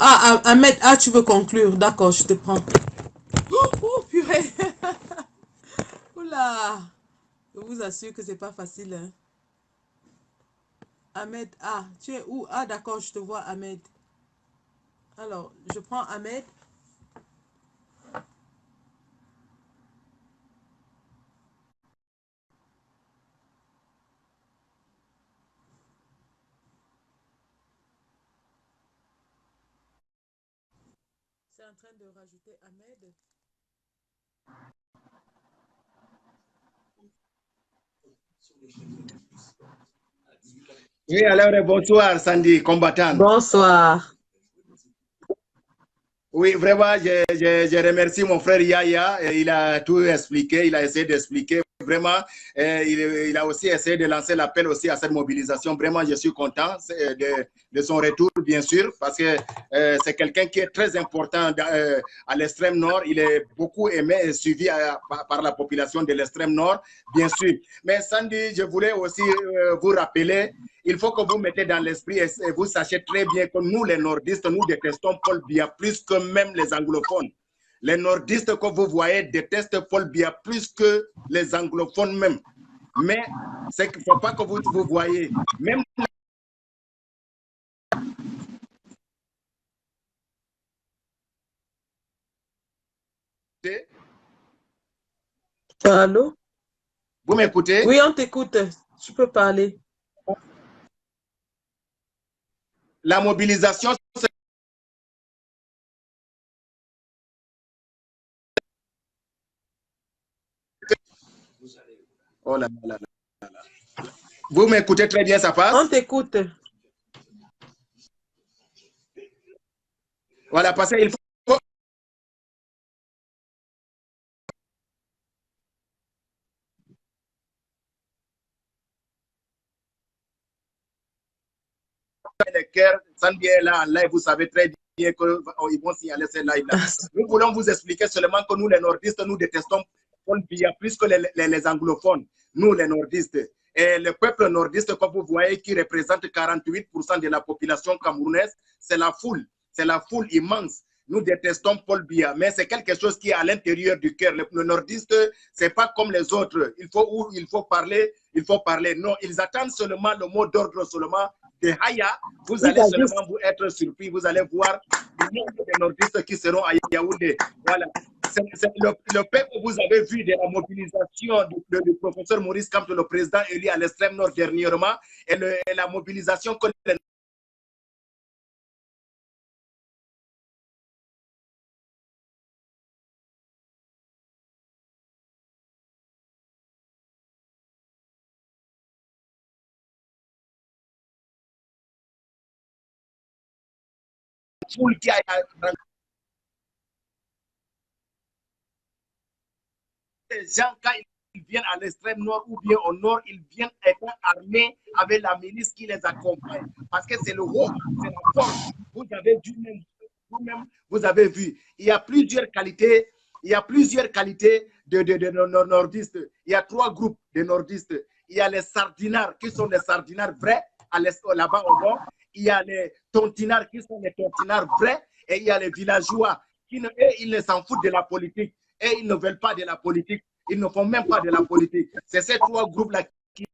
Ah, Ahmed, tu veux conclure? D'accord, je te prends. Oh, purée. Oula. Je vous assure que c'est pas facile, hein. Ahmed, tu es où? Ah, d'accord, je te vois, Ahmed. Alors, je prends Ahmed. C'est en train de rajouter Ahmed. Oui, alors bonsoir Sandy, combattant. Bonsoir. Oui, vraiment, je remercie mon frère Yaya. Il a tout expliqué, il a essayé d'expliquer. Vraiment, il a aussi essayé de lancer l'appel aussi à cette mobilisation. Vraiment, je suis content de son retour, bien sûr, parce que c'est quelqu'un qui est très important à l'extrême nord. Il est beaucoup aimé et suivi par la population de l'extrême nord, bien sûr. Mais Sandy, je voulais aussi vous rappeler, il faut que vous mettez dans l'esprit et vous sachiez très bien que nous, les nordistes, nous détestons Paul Biya plus que même les anglophones. Les nordistes que vous voyez détestent Paul Biya plus que les anglophones même. Mais c'est qu'il ne faut pas que vous voyez. Même Allô? vous m'écoutez? Oui, on t'écoute. Tu peux parler. La mobilisation, oh là là là là. Vous m'écoutez très bien, ça passe? On t'écoute. Voilà, parce qu'il faut les cœurs, Sandy est là en live, vous savez très bien qu'ils vont signaler ce live-là. Nous voulons vous expliquer seulement que nous, les nordistes, nous détestons Paul Biya plus que les anglophones, nous, les nordistes. Et le peuple nordiste, comme vous voyez, qui représente 48% de la population camerounaise, c'est la foule immense. Nous détestons Paul Biya, mais c'est quelque chose qui est à l'intérieur du cœur. Le nordiste, c'est pas comme les autres. Il faut parler. Non, ils attendent seulement le mot d'ordre seulement de Haya. Vous allez seulement vous être surpris. Vous allez voir le nombre de nordistes qui seront à Yaoundé. Voilà. C'est le peu que vous avez vu de la mobilisation du professeur Maurice Kamto, le président élu à l'extrême nord dernièrement, et la mobilisation que les foule qui a les gens, quand ils viennent à l'extrême nord ou bien au nord, ils viennent être armés avec la milice qui les accompagne. Parce que c'est le haut, c'est la force. Vous avez vu vous-même, vous avez vu. Il y a plusieurs qualités. De nordistes. Il y a 3 groupes de nordistes. Il y a les sardinards qui sont des sardinards vrais là-bas au nord. Il il y a les tontinards qui sont les tontinards vrais, et il y a les villageois qui ils ne s'en foutent de la politique, et ils ne veulent pas de la politique, ils ne font même pas de la politique. C'est ces trois groupes-là qui...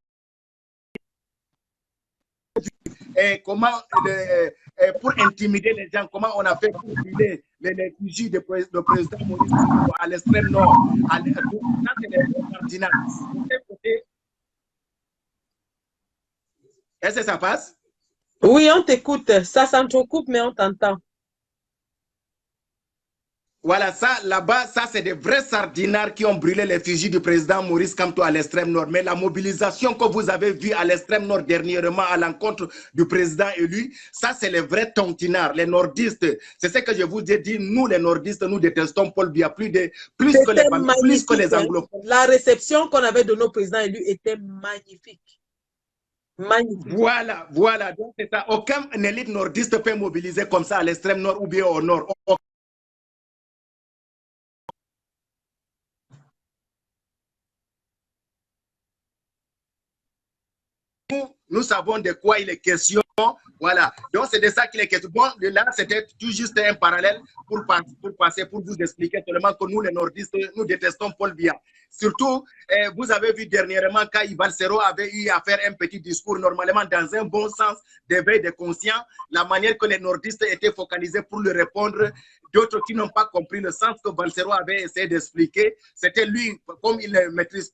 Et comment, pour intimider les gens, comment on a fait pour brûler les fusils du président Maurice à l'extrême nord. Est-ce que ça passe? Oui, on t'écoute. Ça s'entrecoupe, mais on t'entend. Voilà, ça, là-bas, ça, c'est des vrais sardinards qui ont brûlé les fusils du président Maurice Kamto à l'extrême nord. Mais la mobilisation que vous avez vue à l'extrême nord dernièrement à l'encontre du président élu, ça, c'est les vrais tontinards, les nordistes. C'est ce que je vous ai dit. Nous, les nordistes, nous détestons Paul Biya plus que les anglophones. La réception qu'on avait de nos présidents élus était magnifique. Magnifique. Voilà, voilà. Donc, c'est ça. Aucun élite nordiste peut mobiliser comme ça à l'extrême nord ou bien au nord. Nous savons de quoi il est question. Voilà. Donc, c'est de ça qu'il est question. Bon, là, c'était tout juste un parallèle pour vous expliquer seulement que nous, les nordistes, nous détestons Paul Biya. Surtout, vous avez vu dernièrement quand Ibal Sero avait eu à faire un petit discours, normalement dans un bon sens d'éveil des conscients, la manière que les nordistes étaient focalisés pour lui répondre. D'autres qui n'ont pas compris le sens que Balsero avait essayé d'expliquer, c'était lui, comme il ne maîtrise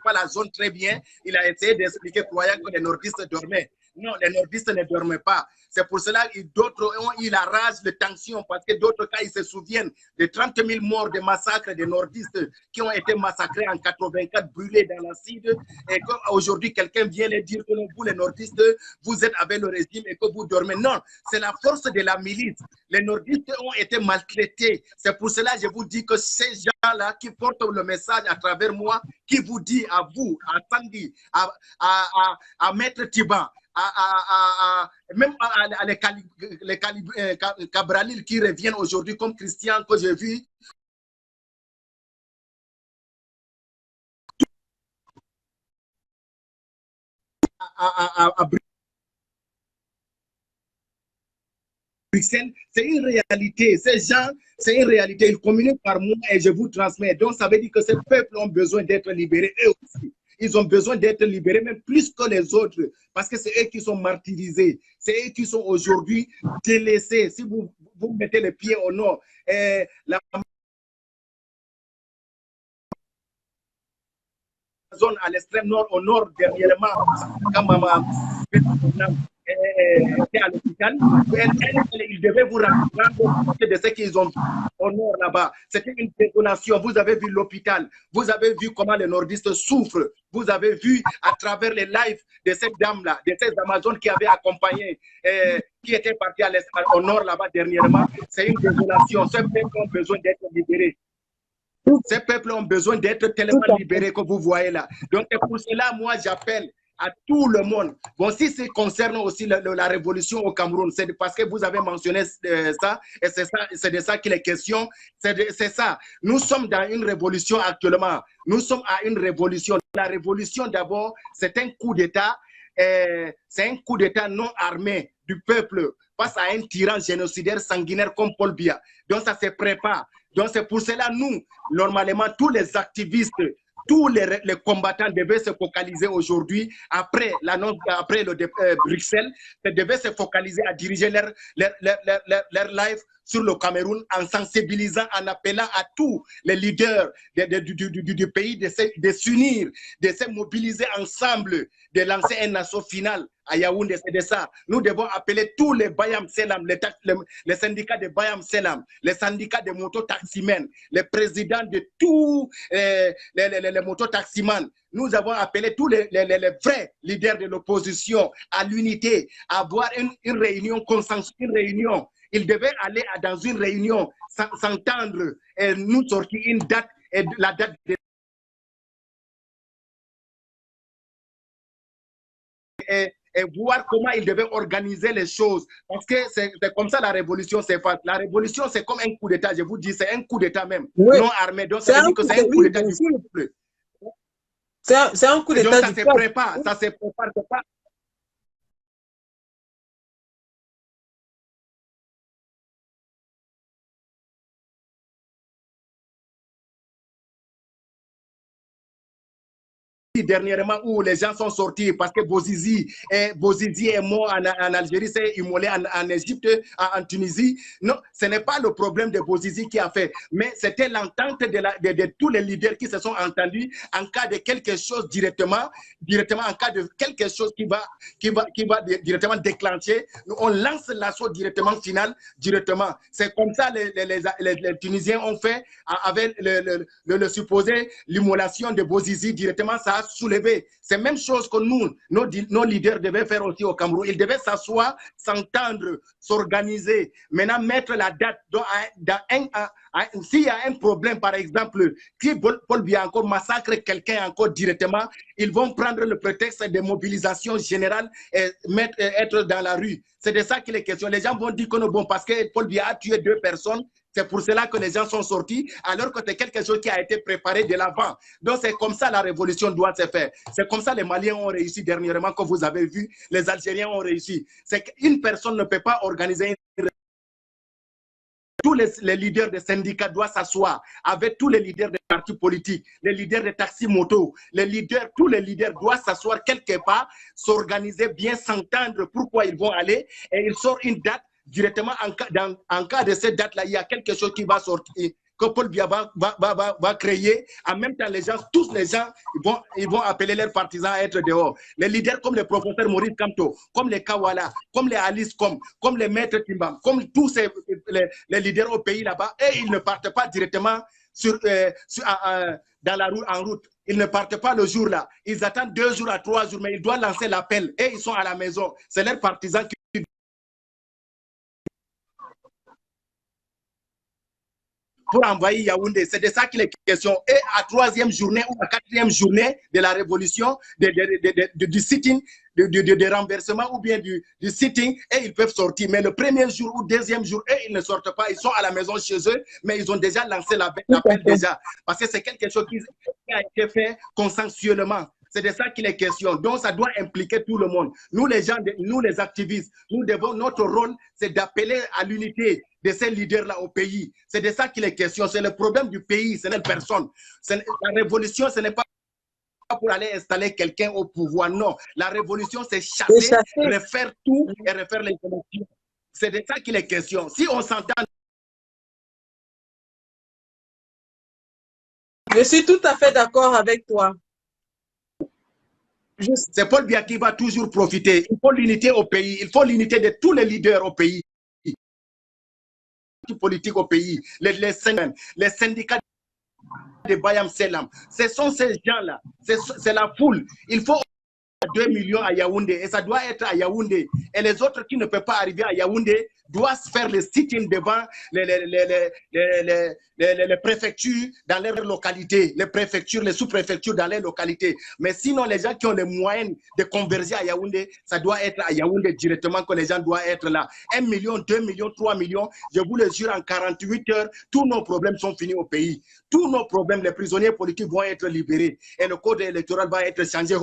pas la zone très bien, il a essayé d'expliquer croyant que les nordistes dormaient. Non, les nordistes ne dormaient pas. C'est pour cela que d'autres ont eu la rage de tension, parce que d'autres cas, ils se souviennent de 30 000 morts de massacres des nordistes qui ont été massacrés en 84, brûlés dans l'acide, et qu'aujourd'hui, quelqu'un vient les dire que vous, les nordistes, vous êtes avec le régime et que vous dormez. Non, c'est la force de la milice. Les nordistes ont été maltraités. C'est pour cela que je vous dis que ces gens-là qui portent le message à travers moi, qui vous dit à vous, à Sandy, à Maître Tiban, même à les Cabral qui reviennent aujourd'hui comme Christian que j'ai vu. À Bruxelles, c'est une réalité. Ces gens, c'est une réalité. Ils communiquent par moi et je vous transmets. Donc, ça veut dire que ces peuples ont besoin d'être libérés eux aussi. Ils ont besoin d'être libérés, même plus que les autres, parce que c'est eux qui sont martyrisés. C'est eux qui sont aujourd'hui délaissés. Si vous mettez les pieds au nord, la zone à l'extrême nord, au nord dernièrement, quand maman était à l'hôpital, ils devaient vous rendre de ce qu'ils ont au nord là-bas. C'était une détonation. Vous avez vu l'hôpital, vous avez vu comment les nordistes souffrent, vous avez vu à travers les lives de cette dame-là, de ces Amazones qui avaient accompagné, qui étaient partis au nord là-bas dernièrement. C'est une détonation. Ces peuples ont besoin d'être libérés. Ces peuples ont besoin d'être tellement libérés que vous voyez là. Donc, c'est pour cela, moi, j'appelle à tout le monde. Bon, si ça concerne aussi la révolution au Cameroun, c'est parce que vous avez mentionné ça, et c'est de ça qu'il est question. C'est ça. Nous sommes dans une révolution actuellement. Nous sommes à une révolution. La révolution, d'abord, c'est un coup d'État. C'est un coup d'État non armé du peuple face à un tyran génocidaire sanguinaire comme Paul Biya. Donc, ça se prépare. Donc, c'est pour cela, nous, normalement, tous les activistes, tous les combattants devaient se focaliser aujourd'hui, après l'annonce, après le Bruxelles, devaient se focaliser à diriger leur live sur le Cameroun en sensibilisant, en appelant à tous les leaders du pays de s'unir, de se mobiliser ensemble, de lancer un assaut final à Yaoundé. C'est de ça. Nous devons appeler tous les Bayam Selam, les syndicats de Bayam Selam, les syndicats de mototaximens, les présidents de tous les mototaximens. Nous avons appelé tous les vrais leaders de l'opposition à l'unité, à avoir une réunion consensuelle, une réunion. Ils devaient aller dans une réunion, s'entendre et nous sortir une date, et la date de et voir comment ils devaient organiser les choses. Parce que c'est comme ça la révolution s'est faite. La révolution, c'est comme un coup d'État, je vous dis, c'est un coup d'État même, oui, non armé. Donc, ça veut dire que c'est un coup d'État du peuple. C'est un coup d'État. Donc, ça se prépare, ça se prépare. dernièrement où les gens sont sortis parce que Bouzizi est mort en Algérie, c'est immolé en Égypte, en Tunisie. Non, ce n'est pas le problème de Bouzizi qui a fait, mais c'était l'entente de tous les leaders qui se sont entendus en cas de quelque chose directement en cas de quelque chose qui va directement déclencher. On lance l'assaut directement final, directement. C'est comme ça les Tunisiens ont fait avec le supposé l'immolation de Bouzizi directement, ça a soulevé. C'est la même chose que nous, nos leaders devaient faire aussi au Cameroun. Ils devaient s'asseoir, s'entendre, s'organiser. Maintenant, mettre la date s'il y a un problème, par exemple, si Paul Biya encore massacre quelqu'un encore directement, ils vont prendre le prétexte de mobilisation générale et être dans la rue. C'est de ça qu'il est question. Les gens vont dire que non, bon, parce que Paul Biya a tué 2 personnes, c'est pour cela que les gens sont sortis, alors que c'est quelque chose qui a été préparé de l'avant. Donc, c'est comme ça la révolution doit se faire. C'est comme ça les Maliens ont réussi dernièrement, comme vous avez vu, les Algériens ont réussi. C'est qu'une personne ne peut pas organiser une... Tous les leaders des syndicats doivent s'asseoir avec tous les leaders des partis politiques, les leaders des taxis-motos, tous les leaders doivent s'asseoir quelque part, s'organiser bien, s'entendre pourquoi ils vont aller, et ils sortent une date directement en cas de cette date-là, il y a quelque chose qui va sortir, que Paul Biya va créer. En même temps, tous les gens, ils vont appeler leurs partisans à être dehors. Les leaders comme le professeur Maurice Kamto, comme les Kawala, comme les Alice comme les maîtres Timbam, comme tous les leaders au pays là-bas, et ils ne partent pas directement dans la route, en route. Ils ne partent pas le jour-là. Ils attendent 2 jours à 3 jours, mais ils doivent lancer l'appel et ils sont à la maison. C'est leurs partisans qui pour envoyer Yaoundé. C'est de ça qu'il est question. Et à 3e journée ou à 4e journée de la révolution, du sitting, du renversement ou bien du sitting, et ils peuvent sortir. Mais le premier jour ou 2e jour, ils ne sortent pas. Ils sont à la maison chez eux, mais ils ont déjà lancé l'appel déjà. Parce que c'est quelque chose qui a été fait consensuellement. C'est de ça qu'il est question. Donc, ça doit impliquer tout le monde. Nous, les gens, nous, les activistes, notre rôle, c'est d'appeler à l'unité de ces leaders-là au pays. C'est de ça qu'il est question. C'est le problème du pays, ce n'est personne. La révolution, ce n'est pas pour aller installer quelqu'un au pouvoir. Non. La révolution, c'est chasser, refaire tout et refaire les élections. C'est de ça qu'il est question. Si on s'entend... Je suis tout à fait d'accord avec toi. C'est Paul Biya qui va toujours profiter. Il faut l'unité au pays. Il faut l'unité de tous les leaders au pays. Politiques au pays. Les syndicats de Bayam Selam. Ce sont ces gens-là. C'est la foule. Il faut 2 millions à Yaoundé et ça doit être à Yaoundé. Et les autres qui ne peuvent pas arriver à Yaoundé doivent faire le sit-in devant les préfectures dans leurs localités, les préfectures, les sous-préfectures dans les localités. Mais sinon, les gens qui ont les moyens de converger à Yaoundé, ça doit être à Yaoundé directement que les gens doivent être là. 1 million, 2 millions, 3 millions, je vous le jure, en 48 heures, tous nos problèmes sont finis au pays. Tous nos problèmes, les prisonniers politiques vont être libérés et le code électoral va être changé.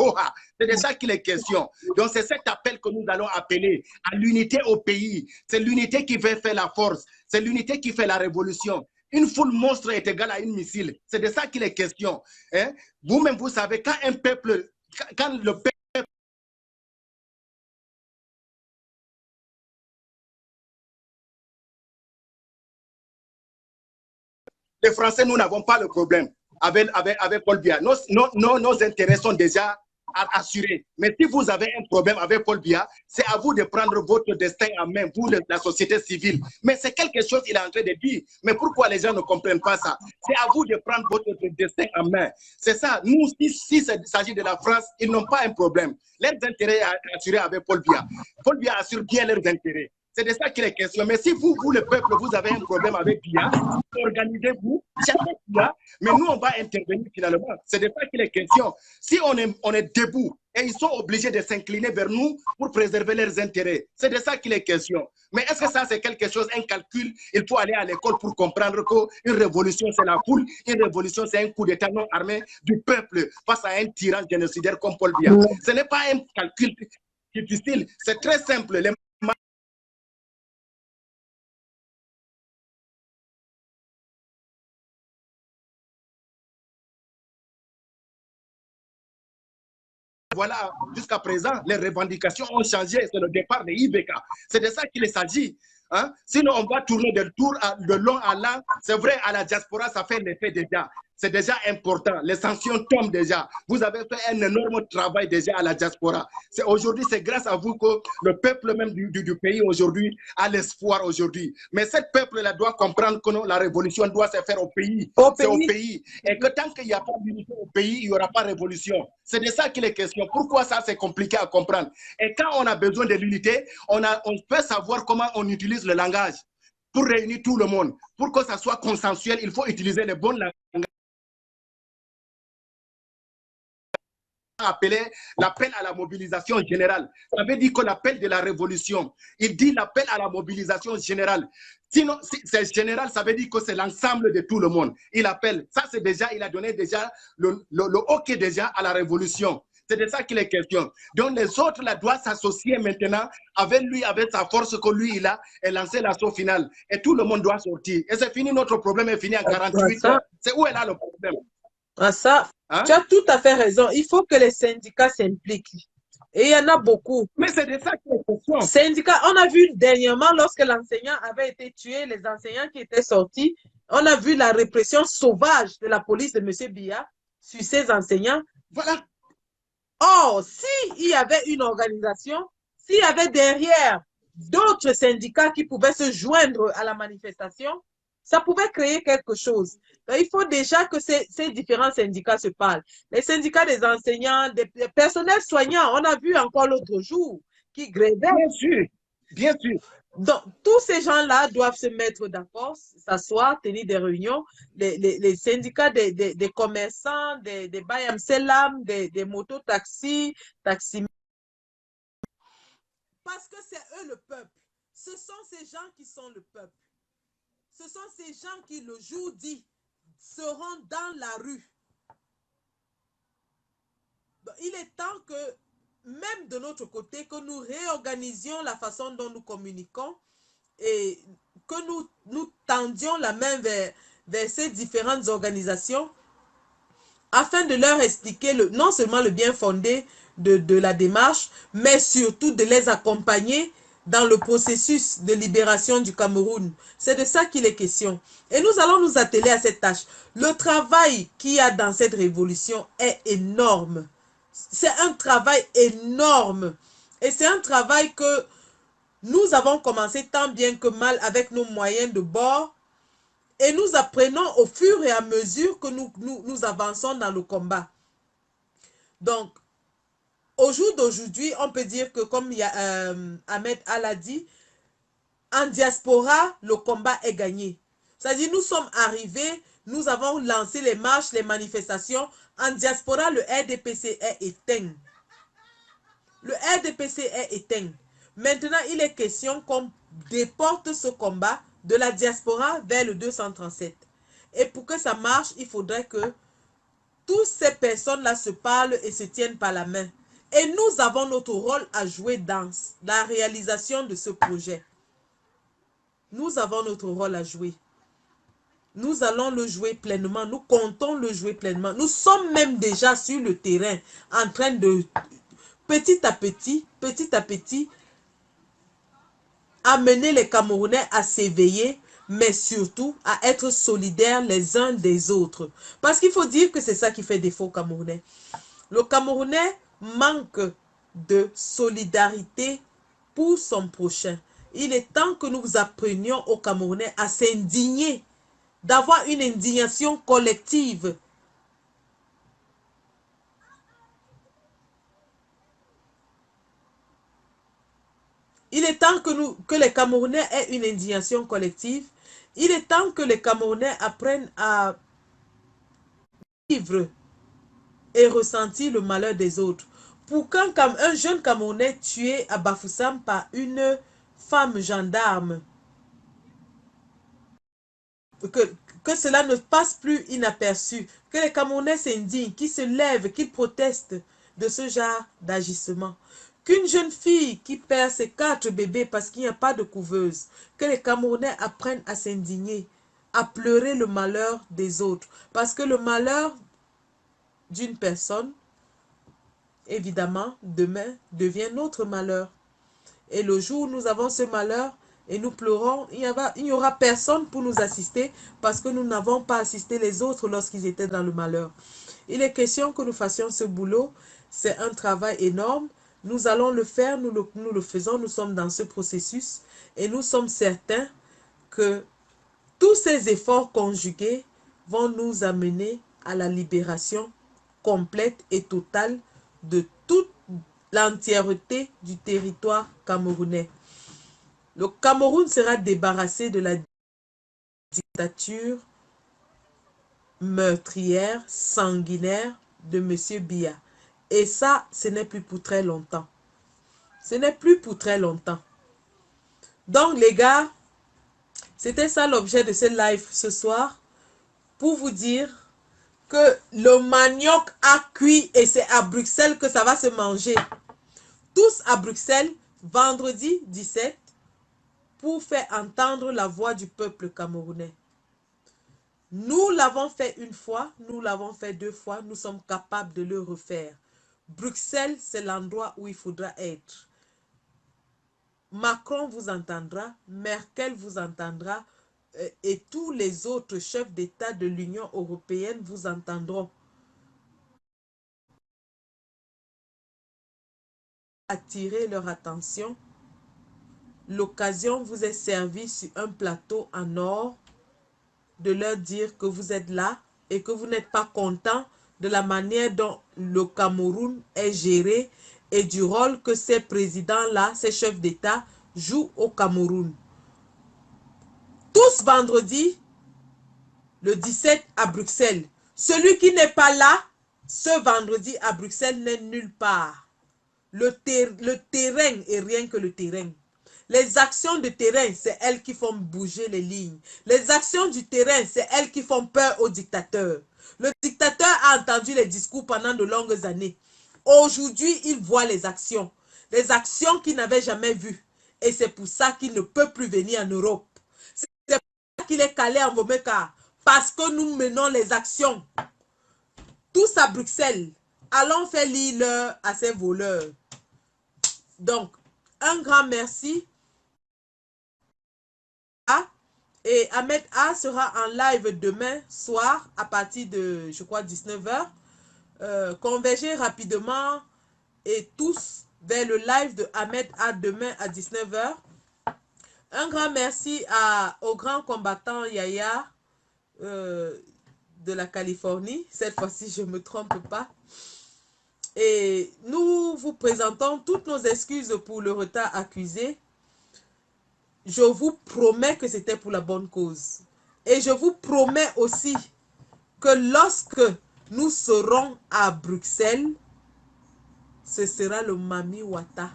C'est de ça qu'il est question. Donc, c'est cet appel que nous allons appeler à l'unité au pays. C'est l'unité qui va faire la force. C'est l'unité qui fait la révolution. Une foule monstre est égale à une missile. C'est de ça qu'il est question. Hein? Vous-même, vous savez, quand le peuple... Les Français, nous n'avons pas le problème avec Paul Biya. Nos intérêts sont déjà assurés. Mais si vous avez un problème avec Paul Biya, c'est à vous de prendre votre destin en main, vous, la société civile. Mais c'est quelque chose qu'il est en train de dire. Mais pourquoi les gens ne comprennent pas ça? C'est à vous de prendre votre destin en main. C'est ça. Nous, si s'agit de la France, ils n'ont pas un problème. Leurs intérêts sont assurés avec Paul Biya. Paul Biya assure bien leurs intérêts. C'est de ça qu'il est question. Mais si vous, le peuple, vous avez un problème avec Biya, organisez-vous, cherchez Biya, mais nous, on va intervenir finalement. C'est de ça qu'il est question. Si on est debout et ils sont obligés de s'incliner vers nous pour préserver leurs intérêts, c'est de ça qu'il est question. Mais est-ce que ça, c'est quelque chose, un calcul? Il faut aller à l'école pour comprendre qu'une révolution, c'est la foule. Une révolution, c'est un coup d'État non armé du peuple face à un tyran génocidaire comme Paul Biya. Ce n'est pas un calcul difficile. C'est très simple. voilà, jusqu'à présent, les revendications ont changé. C'est le départ de IBK. C'est de ça qu'il s'agit. Hein? Sinon, on va tourner de long à long. C'est vrai, à la diaspora, ça fait l'effet déjà. C'est déjà important. Les sanctions tombent déjà. Vous avez fait un énorme travail déjà à la diaspora. Aujourd'hui, c'est grâce à vous que le peuple même du pays aujourd'hui a l'espoir aujourd'hui. Mais ce peuple-là doit comprendre que non, la révolution doit se faire au pays. C'est au pays. Et que tant qu'il n'y a pas d'unité au pays, il n'y aura pas de révolution. C'est de ça qu'il est question. Pourquoi ça, c'est compliqué à comprendre? Et quand on a besoin de l'unité, on peut savoir comment on utilise le langage pour réunir tout le monde. Pour que ça soit consensuel, il faut utiliser les bons langages. Appelé l'appel à la mobilisation générale. Ça veut dire que l'appel de la révolution, il dit l'appel à la mobilisation générale. Sinon, c'est général, ça veut dire que c'est l'ensemble de tout le monde. Il appelle, ça c'est déjà, il a donné déjà le OK déjà à la révolution. C'est de ça qu'il est question. Donc les autres là doivent s'associer maintenant avec lui, avec sa force que lui il a, et lancer l'assaut final. Et tout le monde doit sortir. Et c'est fini, notre problème est fini en 48 heures. C'est où est là le problème? Ah, ça, hein? Tu as tout à fait raison. Il faut que les syndicats s'impliquent. Et il y en a beaucoup. Mais c'est de ça qu'il est question. Syndicats, on a vu dernièrement, lorsque l'enseignant avait été tué, les enseignants qui étaient sortis, on a vu la répression sauvage de la police de M. Biya sur ces enseignants. Voilà. Or, s'il y avait une organisation, s'il y avait derrière d'autres syndicats qui pouvaient se joindre à la manifestation, ça pouvait créer quelque chose. Donc, il faut déjà que ces différents syndicats se parlent. Les syndicats des enseignants, des personnels soignants, on a vu encore l'autre jour qui grévaient. Bien sûr, bien sûr. Donc, tous ces gens-là doivent se mettre d'accord, s'asseoir, tenir des réunions. Les syndicats des commerçants, des Bayam Selam, des mototaxis, taxis. Parce que c'est eux le peuple. Ce sont ces gens qui sont le peuple. Ce sont ces gens qui, le jour dit, seront dans la rue. Donc, il est temps que, même de notre côté, que nous réorganisions la façon dont nous communiquons et que nous tendions la main vers ces différentes organisations afin de leur expliquer non seulement le bien fondé de la démarche, mais surtout de les accompagner dans le processus de libération du Cameroun. C'est de ça qu'il est question. Et nous allons nous atteler à cette tâche. Le travail qu'il y a dans cette révolution est énorme. C'est un travail énorme. Et c'est un travail que nous avons commencé tant bien que mal avec nos moyens de bord. Et nous apprenons au fur et à mesure que nous avançons dans le combat. Donc, au jour d'aujourd'hui, on peut dire que, comme Ahmed Al a dit, en diaspora, le combat est gagné. C'est-à-dire, nous sommes arrivés, nous avons lancé les marches, les manifestations. En diaspora, le RDPC est éteint. Le RDPC est éteint. Maintenant, il est question qu'on déporte ce combat de la diaspora vers le 237. Et pour que ça marche, il faudrait que toutes ces personnes-là se parlent et se tiennent par la main. Et nous avons notre rôle à jouer dans la réalisation de ce projet. Nous avons notre rôle à jouer. Nous allons le jouer pleinement. Nous comptons le jouer pleinement. Nous sommes même déjà sur le terrain en train de, petit à petit, amener les Camerounais à s'éveiller, mais surtout à être solidaires les uns des autres. Parce qu'il faut dire que c'est ça qui fait défaut au Camerounais. Le Camerounais manque de solidarité pour son prochain. Il est temps que nous apprenions aux Camerounais à s'indigner, d'avoir une indignation collective. Il est temps que les Camerounais aient une indignation collective. Il est temps que les Camerounais apprennent à vivre et ressentir le malheur des autres. Pour qu'un jeune Camerounais tué à Bafoussam par une femme gendarme, que cela ne passe plus inaperçu, que les Camerounais s'indignent, qu'ils se lèvent, qu'ils protestent de ce genre d'agissement. Qu'une jeune fille qui perd ses 4 bébés parce qu'il n'y a pas de couveuse, que les Camerounais apprennent à s'indigner, à pleurer le malheur des autres. Parce que le malheur d'une personne évidemment, demain devient notre malheur. Et le jour où nous avons ce malheur et nous pleurons, il n'y aura personne pour nous assister parce que nous n'avons pas assisté les autres lorsqu'ils étaient dans le malheur. Il est question que nous fassions ce boulot. C'est un travail énorme. Nous allons le faire, nous le faisons, nous sommes dans ce processus et nous sommes certains que tous ces efforts conjugués vont nous amener à la libération complète et totale de toute l'entièreté du territoire camerounais. Le Cameroun sera débarrassé de la dictature meurtrière, sanguinaire de M. Biya. Et ça, ce n'est plus pour très longtemps. Ce n'est plus pour très longtemps. Donc, les gars, c'était ça l'objet de ce live ce soir, pour vous dire que le manioc a cuit et c'est à Bruxelles que ça va se manger. Tous à Bruxelles, vendredi 17, pour faire entendre la voix du peuple camerounais. Nous l'avons fait une fois, nous l'avons fait 2 fois, nous sommes capables de le refaire. Bruxelles, c'est l'endroit où il faudra être. Macron vous entendra, Merkel vous entendra, et tous les autres chefs d'État de l'Union européenne vous entendront. Attirer leur attention. L'occasion vous est servie sur un plateau en or de leur dire que vous êtes là et que vous n'êtes pas content de la manière dont le Cameroun est géré et du rôle que ces présidents-là, ces chefs d'État, jouent au Cameroun. Tous vendredi, le 17 à Bruxelles. Celui qui n'est pas là, ce vendredi à Bruxelles n'est nulle part. Le terrain est rien que le terrain. Les actions de terrain, c'est elles qui font bouger les lignes. Les actions du terrain, c'est elles qui font peur au dictateur. Le dictateur a entendu les discours pendant de longues années. Aujourd'hui, il voit les actions qu'il n'avait jamais vues. Et c'est pour ça qu'il ne peut plus venir en Europe. C'est pour ça qu'il est calé en Momeka. Parce que nous menons les actions. Tous à Bruxelles. Allons faire lire à ces voleurs. Donc, un grand merci. Et Ahmed A sera en live demain soir à partir de, je crois, 19h. Convergez rapidement et tous vers le live de Ahmed A demain à 19h. Un grand merci au grand combattant Yaya de la Californie. Cette fois-ci, je ne me trompe pas. Et nous vous présentons toutes nos excuses pour le retard accusé. Je vous promets que c'était pour la bonne cause. Et je vous promets aussi que lorsque nous serons à Bruxelles, ce sera le Mami Wata.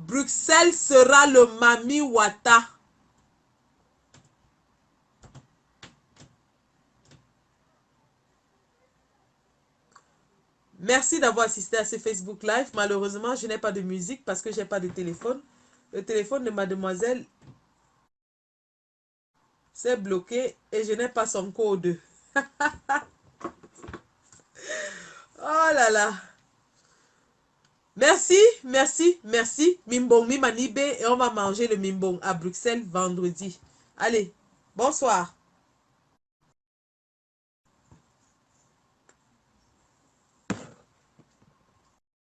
Bruxelles sera le Mami Wata. Merci d'avoir assisté à ce Facebook Live. Malheureusement, je n'ai pas de musique parce que je n'ai pas de téléphone. Le téléphone de mademoiselle s'est bloqué et je n'ai pas son code. Oh là là. Merci, merci, merci. Mimbong Mimanibe et on va manger le mimbong à Bruxelles vendredi. Allez, bonsoir.